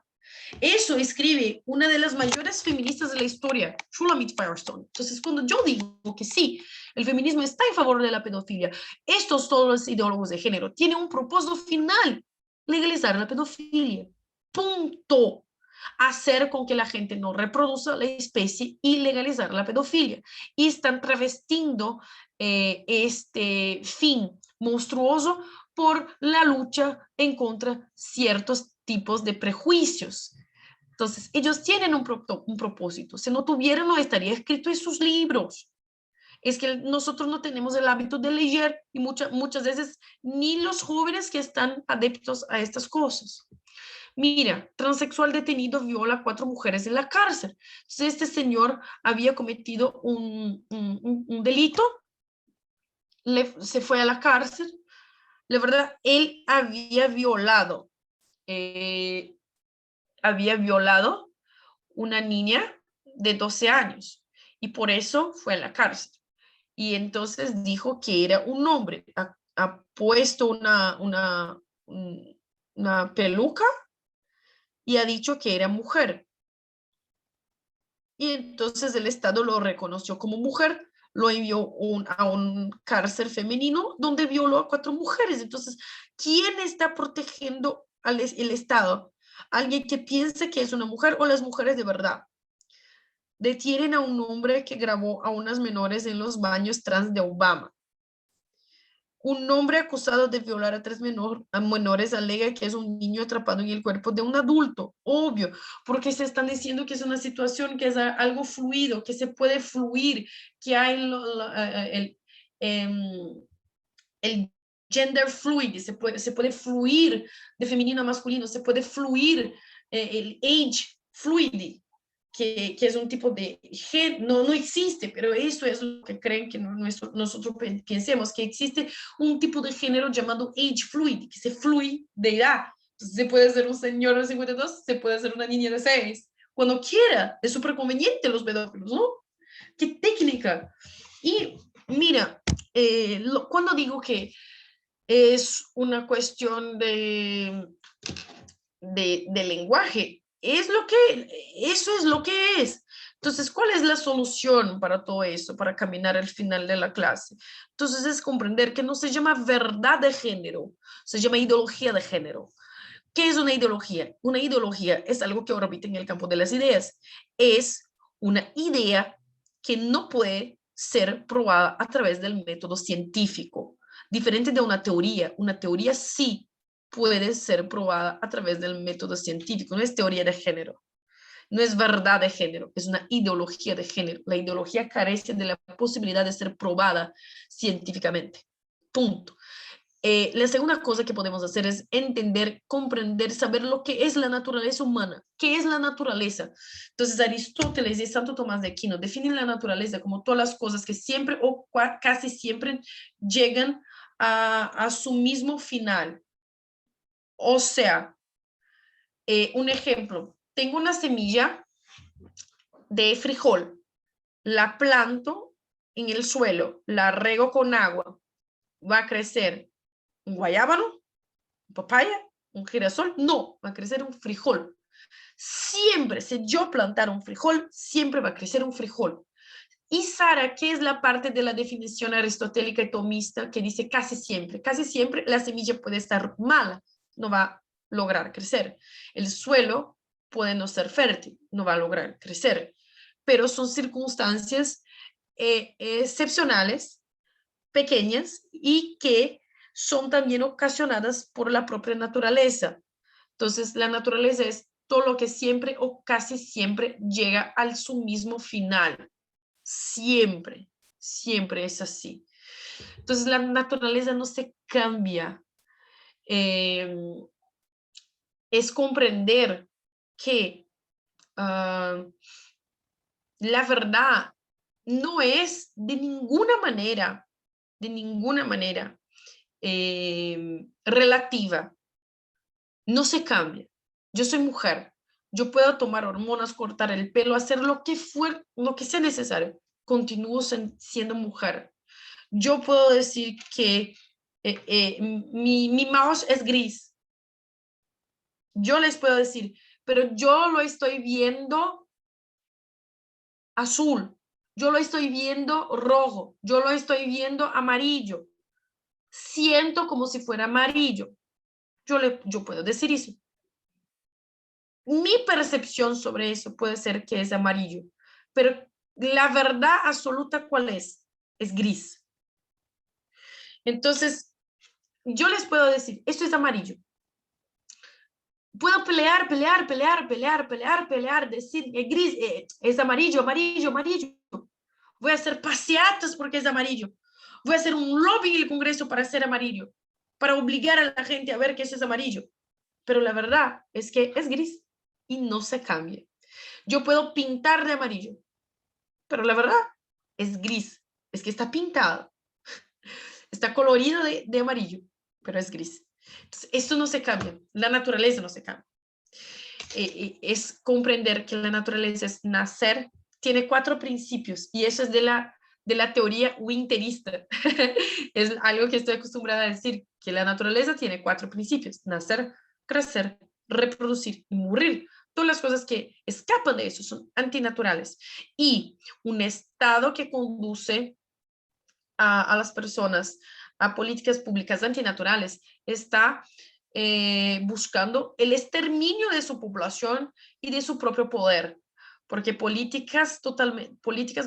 Eso escribe una de las mayores feministas de la historia, Shulamit Firestone. Entonces, cuando yo digo que sí, el feminismo está en favor de la pedofilia, estos todos los ideólogos de género tienen un propósito final, legalizar la pedofilia. Punto. Hacer con que la gente no reproduzca la especie y legalizar la pedofilia. Y están travestiendo este fin monstruoso por la lucha en contra de ciertos tipos de prejuicios. Entonces, ellos tienen un propósito. Si no tuvieran, no estaría escrito en sus libros. Es que nosotros no tenemos el hábito de leer y muchas veces ni los jóvenes que están adeptos a estas cosas. Mira, transexual detenido viola a 4 mujeres en la cárcel. Entonces, este señor había cometido un delito, se fue a la cárcel. La verdad, él había violado una niña de 12 años y por eso fue a la cárcel. Y entonces dijo que era un hombre, ha puesto una peluca y ha dicho que era mujer. Y entonces el Estado lo reconoció como mujer, lo envió a un cárcel femenino donde violó a 4 mujeres. Entonces, ¿quién está protegiendo el Estado? ¿Alguien que piense que es una mujer o las mujeres de verdad? Detienen a un hombre que grabó a unas menores en los baños trans de Obama. Un hombre acusado de violar a 3 menores alega que es un niño atrapado en el cuerpo de un adulto, obvio, porque se están diciendo que es una situación, que es algo fluido, que se puede fluir, que hay el gender fluid, se puede fluir de femenino a masculino, se puede fluir el age fluid. que es un tipo de género, no existe, pero eso es lo que creen que nosotros pensemos, que existe un tipo de género llamado age fluid, que se fluye de edad. Entonces, se puede ser un señor de 52, se puede ser una niña de 6, cuando quiera, es súper conveniente los pedófilos, ¿no? ¡Qué técnica! Y mira, cuando digo que es una cuestión de lenguaje, eso es lo que es. Entonces, ¿cuál es la solución para todo eso, para caminar al final de la clase? Entonces, es comprender que no se llama verdad de género, se llama ideología de género. ¿Qué es una ideología? Una ideología es algo que orbita en el campo de las ideas. Es una idea que no puede ser probada a través del método científico. Diferente de una teoría sí puede ser probada a través del método científico, no es teoría de género, no es verdad de género, es una ideología de género. La ideología carece de la posibilidad de ser probada científicamente. Punto. La segunda cosa que podemos hacer es entender, comprender, saber lo que es la naturaleza humana. ¿Qué es la naturaleza? Entonces, Aristóteles y Santo Tomás de Aquino definen la naturaleza como todas las cosas que siempre o casi siempre llegan a su mismo final. O sea, un ejemplo, tengo una semilla de frijol, la planto en el suelo, la rego con agua, va a crecer un guayábano, un papaya, un girasol, no, va a crecer un frijol. Siempre, si yo plantar un frijol, siempre va a crecer un frijol. Y Sara, ¿qué es la parte de la definición aristotélica y tomista que dice casi siempre la semilla puede estar mala, no va a lograr crecer. El suelo puede no ser fértil, no va a lograr crecer, pero son circunstancias excepcionales, pequeñas y que son también ocasionadas por la propia naturaleza. Entonces, la naturaleza es todo lo que siempre o casi siempre llega al su mismo final. Siempre, siempre es así. Entonces, la naturaleza no se cambia. Es comprender que la verdad no es de ninguna manera relativa. No se cambia. Yo soy mujer. Yo puedo tomar hormonas, cortar el pelo, hacer lo que sea necesario. Continúo siendo mujer. Yo puedo decir que mi mouse es gris. Yo les puedo decir, pero yo lo estoy viendo azul. Yo lo estoy viendo rojo. Yo lo estoy viendo amarillo. Siento como si fuera amarillo. Yo puedo decir eso. Mi percepción sobre eso puede ser que es amarillo, pero la verdad absoluta, ¿cuál es? Es gris. Entonces, yo les puedo decir, esto es amarillo. Puedo pelear, decir, es gris, es amarillo. Voy a hacer paseatas porque es amarillo. Voy a hacer un lobby en el Congreso para ser amarillo, para obligar a la gente a ver que eso es amarillo. Pero la verdad es que es gris y no se cambia. Yo puedo pintar de amarillo, pero la verdad es gris. Es que está pintado, está colorido de amarillo, pero es gris. Entonces, esto no se cambia, la naturaleza no se cambia. Es comprender que la naturaleza es nacer, tiene 4 principios y eso es de la teoría winterista. Es algo que estoy acostumbrada a decir, que la naturaleza tiene 4 principios: nacer, crecer, reproducir y morir. Todas las cosas que escapan de eso son antinaturales. Y un estado que conduce a las personas a políticas públicas antinaturales está buscando el exterminio de su población y de su propio poder, porque políticas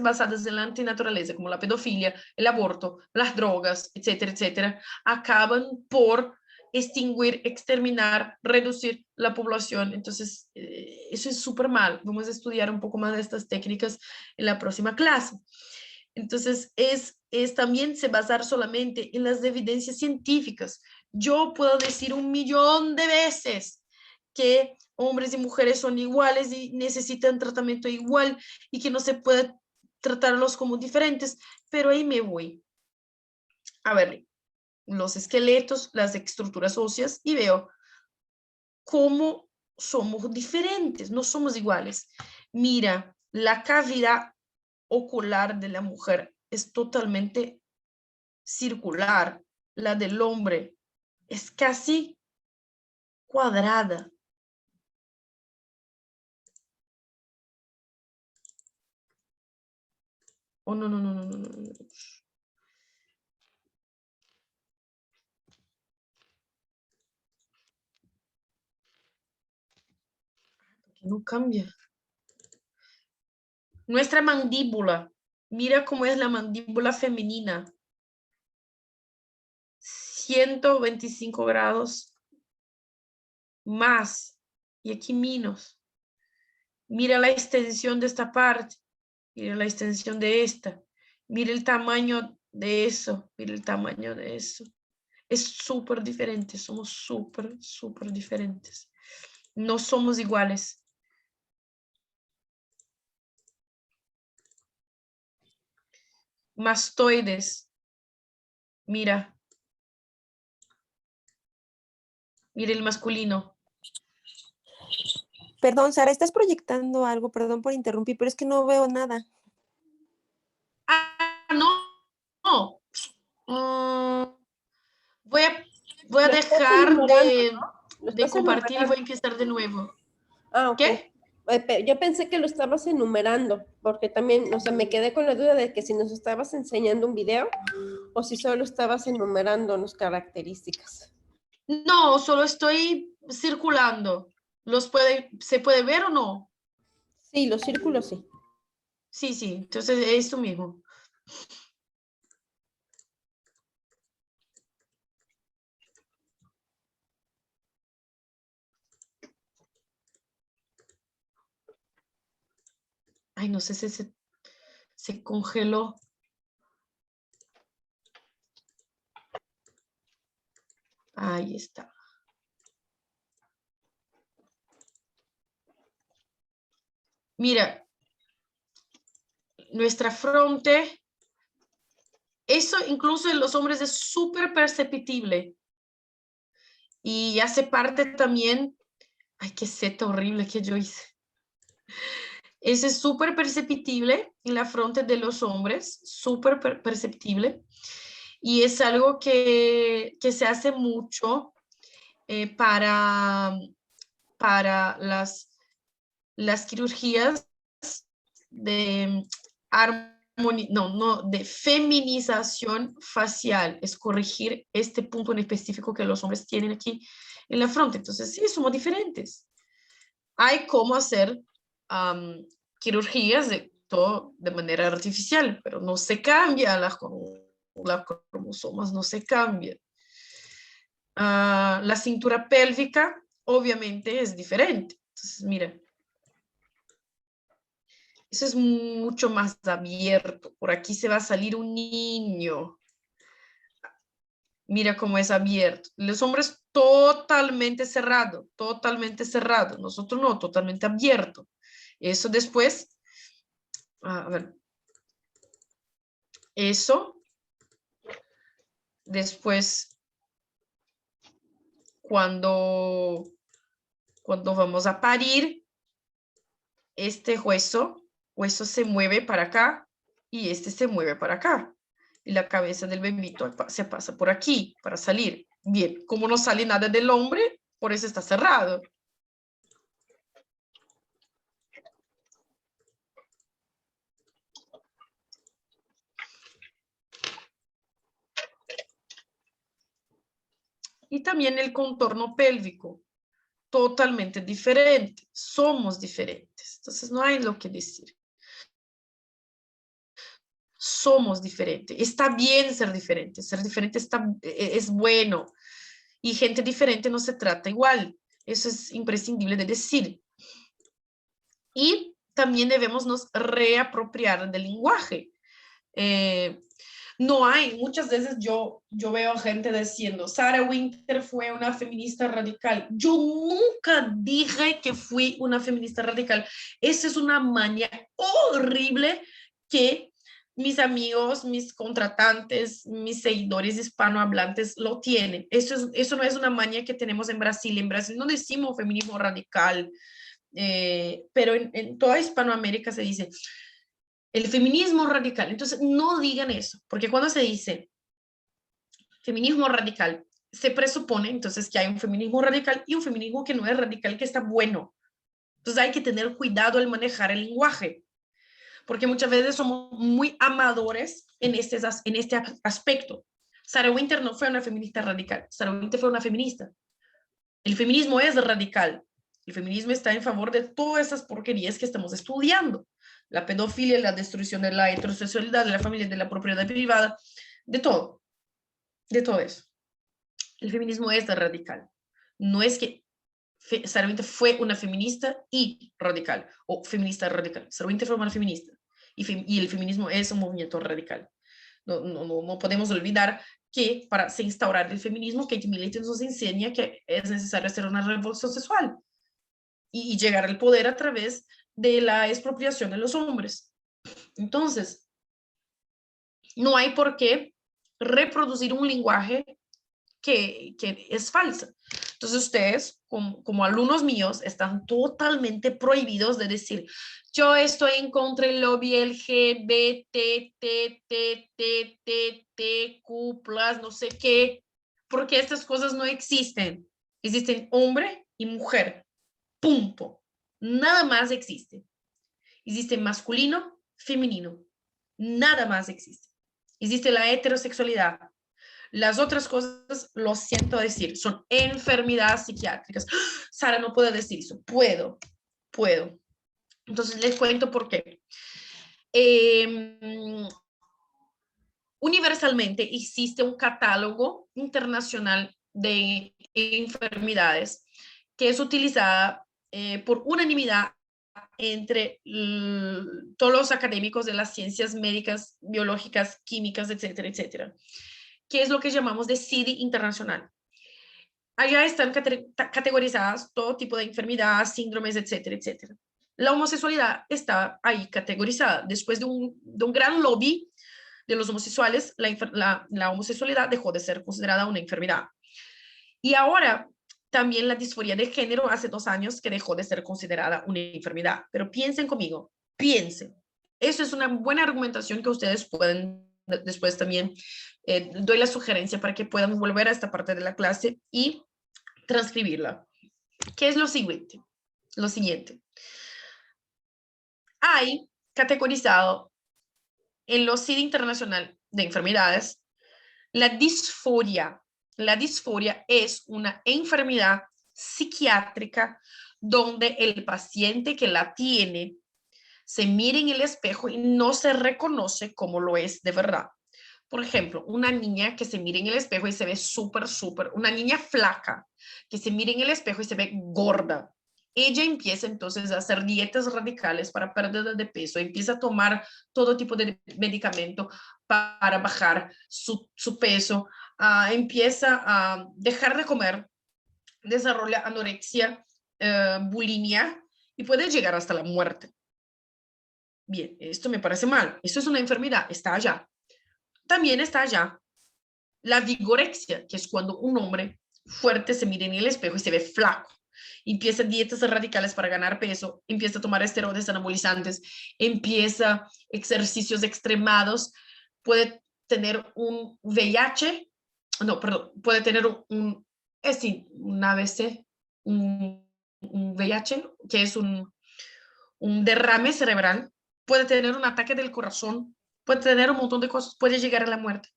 basadas en la antinaturaleza, como la pedofilia, el aborto, las drogas, etcétera, etcétera, acaban por extinguir, exterminar, reducir la población. Entonces, eso es súper mal. Vamos a estudiar un poco más de estas técnicas en la próxima clase. Entonces, es también se basar solamente en las evidencias científicas. Yo puedo decir 1.000.000 de veces que hombres y mujeres son iguales y necesitan tratamiento igual y que no se puede tratarlos como diferentes, pero ahí me voy a ver los esqueletos, las estructuras óseas y veo cómo somos diferentes, no somos iguales. Mira, la cavidad ocular de la mujer es totalmente circular, la del hombre es casi cuadrada. Oh, no, no, no, no, no, no. No cambia. Nuestra mandíbula, mira cómo es la mandíbula femenina. 125 grados más y aquí menos. Mira la extensión de esta parte, mira la extensión de esta, mira el tamaño de eso, mira el tamaño de eso. Es súper diferente, somos súper, súper diferentes. No somos iguales. Mastoides, mira. Mira el masculino. Perdón, Sara, estás proyectando algo, perdón por interrumpir, pero es que no veo nada. Ah, no. No. Voy a dejar de compartir y voy a empezar de nuevo. Ah, ok. ¿Qué? Yo pensé que lo estabas enumerando, porque también, o sea, me quedé con la duda de que si nos estabas enseñando un video o si solo estabas enumerando las características. No, solo estoy circulando. ¿Se puede ver o no? Sí, los círculos sí. Sí, sí, entonces es esto mismo. Ay, no sé si se congeló. Ahí está. Mira, nuestra frente, eso incluso en los hombres es súper perceptible y hace parte también, ay, qué seta horrible que yo hice. Ese es súper perceptible en la frente de los hombres, súper perceptible. Y es algo que se hace mucho para las cirugías de de feminización facial, es corregir este punto en específico que los hombres tienen aquí en la frente. Entonces, sí, somos diferentes. Hay cómo hacer cirugías de todo de manera artificial, pero no se cambia las cromosomas, no se cambia. La cintura pélvica obviamente es diferente. Entonces, mira, eso es mucho más abierto. Por aquí se va a salir un niño. Mira cómo es abierto. Los hombres totalmente cerrado, totalmente cerrado. Nosotros no, totalmente abierto. Eso después, a ver, eso después cuando vamos a parir, este hueso se mueve para acá y este se mueve para acá. Y la cabeza del bebito se pasa por aquí para salir. Bien, como no sale nada del hombre, por eso está cerrado. Y también el contorno pélvico, totalmente diferente. Somos diferentes. Entonces no hay lo que decir. Somos diferentes. Está bien ser diferente. Ser diferente es bueno. Y gente diferente no se trata igual. Eso es imprescindible de decir. Y también debemos nos reapropiar del lenguaje. No hay, muchas veces yo veo a gente diciendo, Sarah Winter fue una feminista radical. Yo nunca dije que fui una feminista radical. Esa es una maña horrible que mis amigos, mis contratantes, mis seguidores hispanohablantes lo tienen. Eso no es una maña que tenemos en Brasil. En Brasil no decimos feminismo radical, pero en toda Hispanoamérica se dice el feminismo radical. Entonces, no digan eso, porque cuando se dice feminismo radical, se presupone entonces que hay un feminismo radical y un feminismo que no es radical, que está bueno. Entonces hay que tener cuidado al manejar el lenguaje, porque muchas veces somos muy amadores en este aspecto. Sarah Winter no fue una feminista radical, Sarah Winter fue una feminista. El feminismo es radical. El feminismo está en favor de todas esas porquerías que estamos estudiando. La pedofilia, la destrucción de la heterosexualidad, de la familia, de la propiedad privada, de todo eso. El feminismo es radical. No es que Sarah Winter fue una feminista y radical, o feminista radical. Sarah Winter fue una feminista y el feminismo es un movimiento radical. No podemos olvidar que para se instaurar el feminismo, Kate Millett nos enseña que es necesario hacer una revolución sexual y llegar al poder a través de la expropiación de los hombres. Entonces, no hay por qué reproducir un lenguaje que es falso. Entonces ustedes, como alumnos míos, están totalmente prohibidos de decir, yo estoy en contra del lobby LGBTTTTTQ+, no sé qué, porque estas cosas no existen. Existen hombre y mujer, punto. Nada más existe. Existe masculino, femenino. Nada más existe. Existe la heterosexualidad. Las otras cosas, lo siento decir, son enfermedades psiquiátricas. Sara, no puedo decir eso. Puedo. Entonces les cuento por qué. Universalmente existe un catálogo internacional de enfermedades que es utilizada por unanimidad entre todos los académicos de las ciencias médicas, biológicas, químicas, etcétera, etcétera, que es lo que llamamos de CIDI internacional. Allá están categorizadas todo tipo de enfermedades, síndromes, etcétera, etcétera. La homosexualidad está ahí categorizada. Después de un gran lobby de los homosexuales, la homosexualidad dejó de ser considerada una enfermedad. Y ahora también la disforia de género hace 2 años que dejó de ser considerada una enfermedad. Pero piensen conmigo, piensen. Eso es una buena argumentación que ustedes pueden después también doy la sugerencia para que puedan volver a esta parte de la clase y transcribirla. ¿Qué es lo siguiente? Lo siguiente. Hay categorizado en los CID internacional de enfermedades la disforia. La disforia es una enfermedad psiquiátrica donde el paciente que la tiene se mira en el espejo y no se reconoce como lo es de verdad. Por ejemplo, una niña que se mira en el espejo y se ve súper, una niña flaca que se mira en el espejo y se ve gorda. Ella empieza entonces a hacer dietas radicales para pérdida de peso, empieza a tomar todo tipo de medicamento para bajar su peso, empieza a dejar de comer, desarrolla anorexia, bulimia y puede llegar hasta la muerte. Bien, esto me parece mal. Esto es una enfermedad, está allá. También está allá la vigorexia, que es cuando un hombre fuerte se mira en el espejo y se ve flaco. Empieza dietas radicales para ganar peso, empieza a tomar esteroides anabolizantes, empieza ejercicios extremados, puede tener un VIH, puede tener un ABC, un VIH, que es un derrame cerebral, puede tener un ataque del corazón, puede tener un montón de cosas, puede llegar a la muerte.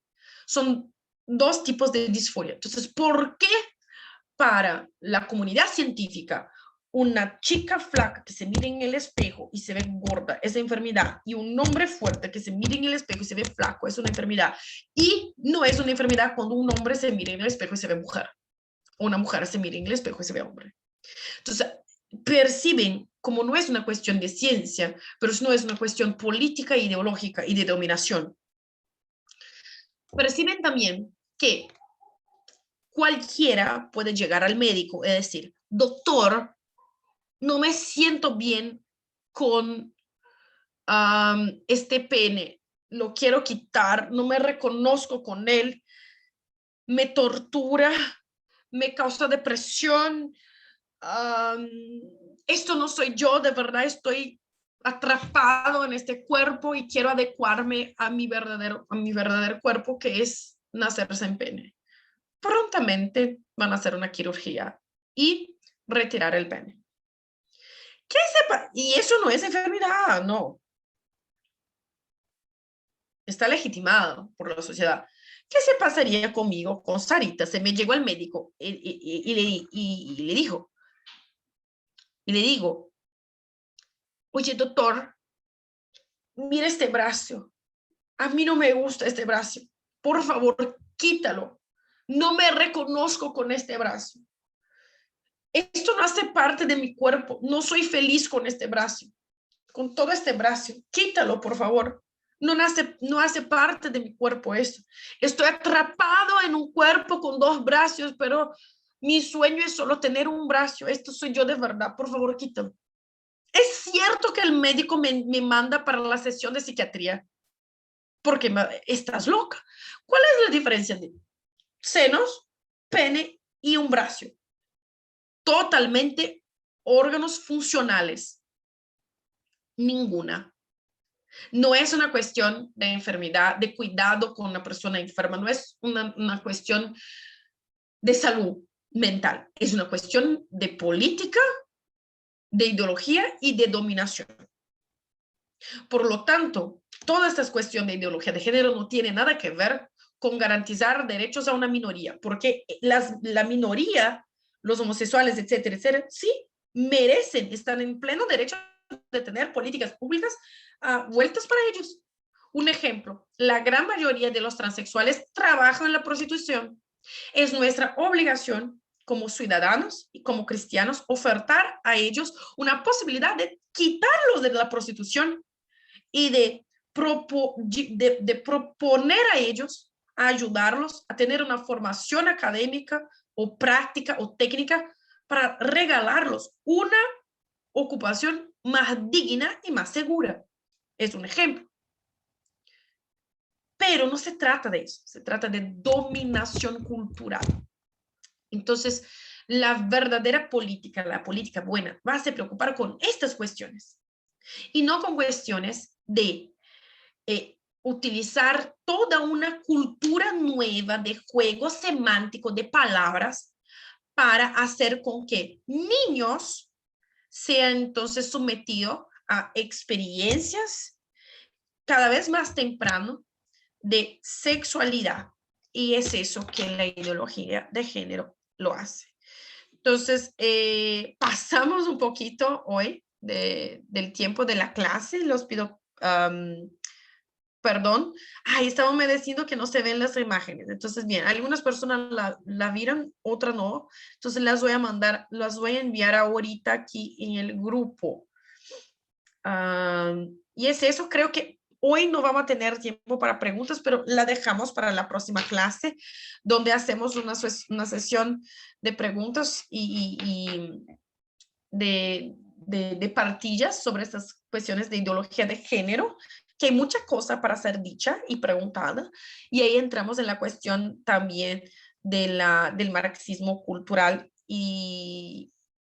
Son 2 tipos de disforia. Entonces, ¿por qué para la comunidad científica una chica flaca que se mira en el espejo y se ve gorda es enfermedad y un hombre fuerte que se mira en el espejo y se ve flaco es una enfermedad? Y no es una enfermedad cuando un hombre se mira en el espejo y se ve mujer, o una mujer se mira en el espejo y se ve hombre. Entonces, perciben como no es una cuestión de ciencia, pero no es una cuestión política, ideológica y de dominación. perciben también que cualquiera puede llegar al médico y decir, doctor, no me siento bien con este pene, lo quiero quitar, no me reconozco con él, me tortura, me causa depresión, esto no soy yo, de verdad estoy atrapado en este cuerpo y quiero adecuarme a mi verdadero cuerpo, que es nacerse en pene. Prontamente van a hacer una cirugía y retirar el pene. ¿Qué sepa? Y eso no es enfermedad, no. Está legitimado por la sociedad. ¿Qué se pasaría conmigo, con Sarita? Se me llegó al médico y le dijo, y le digo, oye, doctor, mira este brazo. A mí no me gusta este brazo. Por favor, quítalo. No me reconozco con este brazo. Esto no hace parte de mi cuerpo. No soy feliz con este brazo. Con todo este brazo. Quítalo, por favor. No hace parte de mi cuerpo eso. Estoy atrapado en un cuerpo con dos brazos, pero mi sueño es solo tener un brazo. Esto soy yo de verdad. Por favor, quítalo. Es cierto que el médico me manda para la sesión de psiquiatría porque estás loca. ¿Cuál es la diferencia de senos, pene y un brazo? Totalmente órganos funcionales. Ninguna. No es una cuestión de enfermedad, de cuidado con una persona enferma, no es una cuestión de salud mental, es una cuestión de política, de ideología y de dominación. Por lo tanto, toda esta cuestión de ideología de género no tiene nada que ver con garantizar derechos a una minoría, porque la minoría, los homosexuales, etcétera, etcétera, sí merecen, están en pleno derecho de tener políticas públicas vueltas para ellos. Un ejemplo, la gran mayoría de los transexuales trabajan en la prostitución. Es nuestra obligación como ciudadanos y como cristianos ofertar a ellos una posibilidad de quitarlos de la prostitución y de proponer a ellos, a ayudarlos a tener una formación académica o práctica o técnica para regalarlos una ocupación más digna y más segura. Es un ejemplo. Pero no se trata de eso, se trata de dominación cultural. Entonces, la verdadera política, la política buena, va a se preocupar con estas cuestiones y no con cuestiones de utilizar toda una cultura nueva de juego semántico de palabras para hacer con que niños sean entonces sometidos a experiencias cada vez más temprano de sexualidad. Y es eso que la ideología de género lo hace. Entonces, pasamos un poquito hoy del tiempo de la clase. Los pido perdón. Estaba me diciendo que no se ven las imágenes. Entonces, bien, algunas personas la vieron, otras no. Entonces, las voy a enviar ahorita aquí en el grupo. Y es eso, creo que hoy no vamos a tener tiempo para preguntas, pero la dejamos para la próxima clase, donde hacemos una sesión de preguntas y de partillas sobre estas cuestiones de ideología de género, que hay mucha cosa para ser dicha y preguntada, y ahí entramos en la cuestión también del marxismo cultural y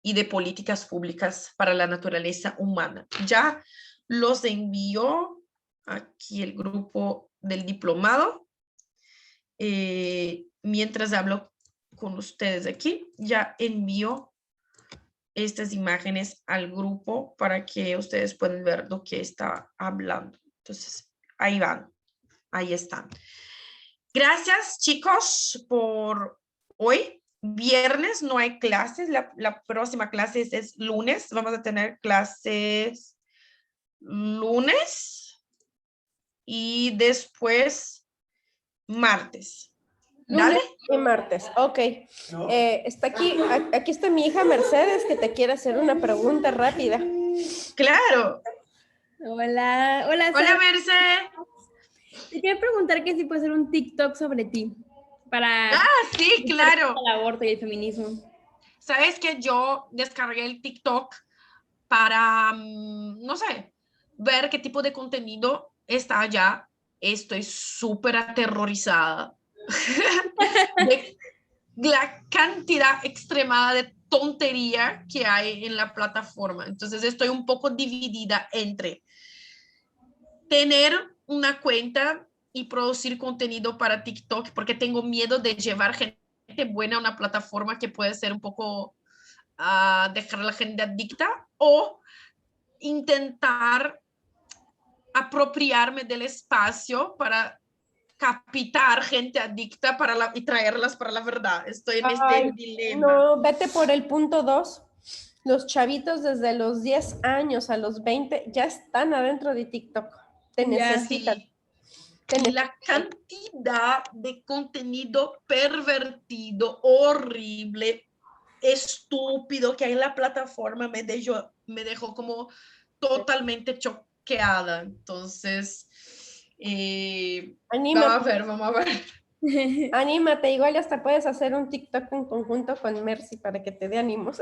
de políticas públicas para la naturaleza humana. Ya los envío aquí el grupo del diplomado. Mientras hablo con ustedes aquí, ya envío estas imágenes al grupo para que ustedes puedan ver lo que está hablando. Entonces, ahí van, ahí están. Gracias, chicos, por hoy. Viernes no hay clases, la próxima clase es lunes. Vamos a tener clases lunes y después martes. Dale. Lunes y martes, ok. Está aquí está mi hija Mercedes que te quiere hacer una pregunta rápida. Claro. Hola, Hola, Merce. Te quería preguntar que si puedes hacer un TikTok sobre ti para Sí, claro. el aborto y el feminismo. Sabes que yo descargué el TikTok para, no sé, ver qué tipo de contenido está allá. Estoy súper aterrorizada de la cantidad extremada de tontería que hay en la plataforma. Entonces estoy un poco dividida entre tener una cuenta y producir contenido para TikTok, porque tengo miedo de llevar gente buena a una plataforma que puede ser un poco dejar a la gente adicta, o intentar apropiarme del espacio para captar gente adicta y traerlas para la verdad. Estoy en este dilema. No, vete por el punto 2. Los chavitos desde los 10 años a los 20 ya están adentro de TikTok. Te necesitan. Sí. Y la cantidad de contenido pervertido, horrible, estúpido que hay en la plataforma me dejó como totalmente choqueada. Entonces, Anímate. vamos a ver. Anímate, igual hasta puedes hacer un TikTok en conjunto con Mercy para que te dé ánimos.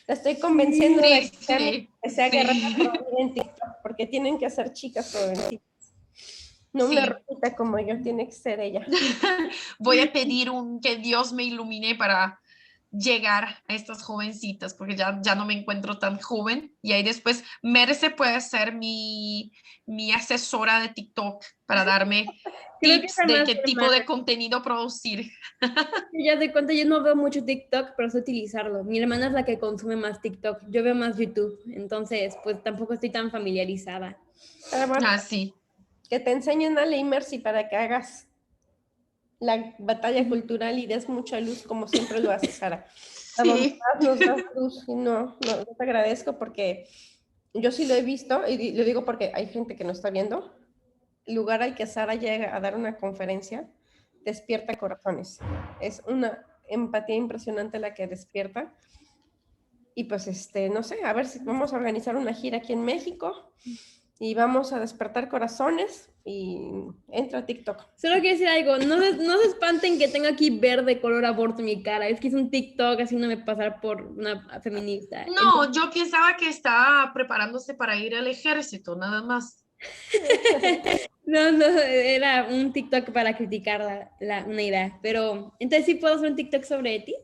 La estoy convenciendo de que sea guerrera en TikTok, porque tienen que ser chicas jovencitas. No una rosita como yo, tiene que ser ella. Voy a pedir que Dios me ilumine para llegar a estas jovencitas, porque ya no me encuentro tan joven. Y ahí después Merce puede ser mi asesora de TikTok para darme tips de qué tipo de contenido producir. Ya de cuenta, yo no veo mucho TikTok, pero sé utilizarlo. Mi hermana es la que consume más TikTok. Yo veo más YouTube. Entonces, pues tampoco estoy tan familiarizada. Sí. Que te enseñen a leer Mercy para que hagas la batalla cultural y des mucha luz como siempre lo haces, Sara. La bondad nos das luz y no, yo te agradezco porque yo sí lo he visto y lo digo porque hay gente que no está viendo. El lugar al que Sara llega a dar una conferencia despierta corazones. Es una empatía impresionante la que despierta. Y pues, no sé, a ver si vamos a organizar una gira aquí en México y vamos a despertar corazones y entra a TikTok. Solo quiero decir algo, no se espanten que tengo aquí verde color aborto en mi cara, es que es un TikTok haciéndome pasar por una feminista. No, yo pensaba que estaba preparándose para ir al ejército, nada más. No, era un TikTok para criticar una idea, pero entonces sí puedo hacer un TikTok sobre ti.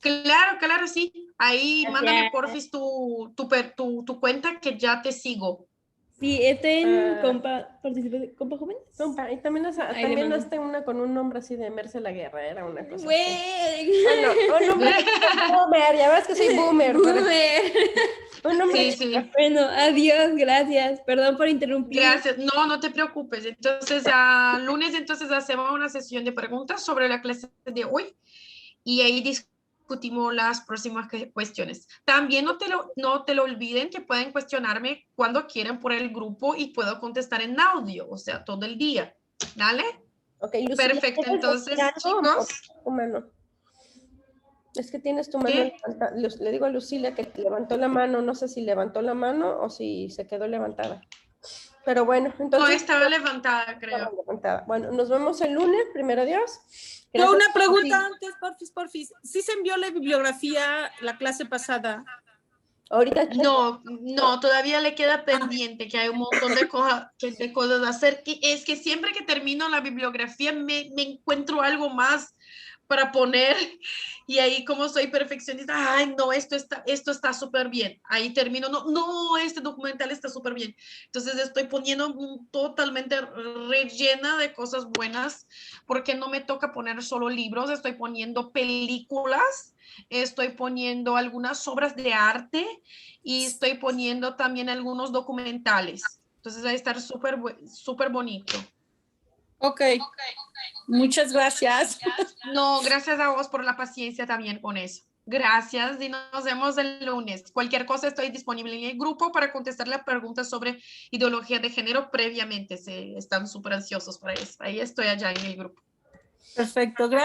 Claro, sí. Ahí mándame porfis tu cuenta que ya te sigo. Sí, en Compa Joven. Y también hasta una con un nombre así de Merce la Guerra, era una cosa así. Un nombre boomer, ya ves que soy boomer. Un nombre Bueno, adiós, gracias. Perdón por interrumpir. Gracias. No te preocupes. Entonces, lunes hacemos una sesión de preguntas sobre la clase de hoy y ahí discutimos las próximas cuestiones. También no te lo olviden que pueden cuestionarme cuando quieran por el grupo y puedo contestar en audio, o sea, todo el día. ¿Dale? Ok, Lucía, perfecto. Entonces, chicos. Es que tienes tu mano levantada. Le digo a Lucila que levantó la mano, no sé si levantó la mano o si se quedó levantada. Pero bueno, entonces... No, estaba levantada, creo. Bueno, nos vemos el lunes, primero Dios. Pero una pregunta antes, porfis. ¿Sí se envió la bibliografía la clase pasada? Ahorita no, todavía le queda pendiente, que hay un montón de cosas a hacer. Y es que siempre que termino la bibliografía me encuentro algo más para poner, y ahí como soy perfeccionista, ay no, esto está súper bien, ahí termino, no, este documental está súper bien, entonces estoy poniendo totalmente rellena de cosas buenas, porque no me toca poner solo libros, estoy poniendo películas, estoy poniendo algunas obras de arte, y estoy poniendo también algunos documentales, entonces va a estar súper bonito. Ok. Muchas gracias. No, gracias a vos por la paciencia también con eso. Gracias y nos vemos el lunes. Cualquier cosa estoy disponible en el grupo para contestar las preguntas sobre ideología de género previamente. Están súper ansiosos para eso. Ahí estoy allá en el grupo. Perfecto, gracias.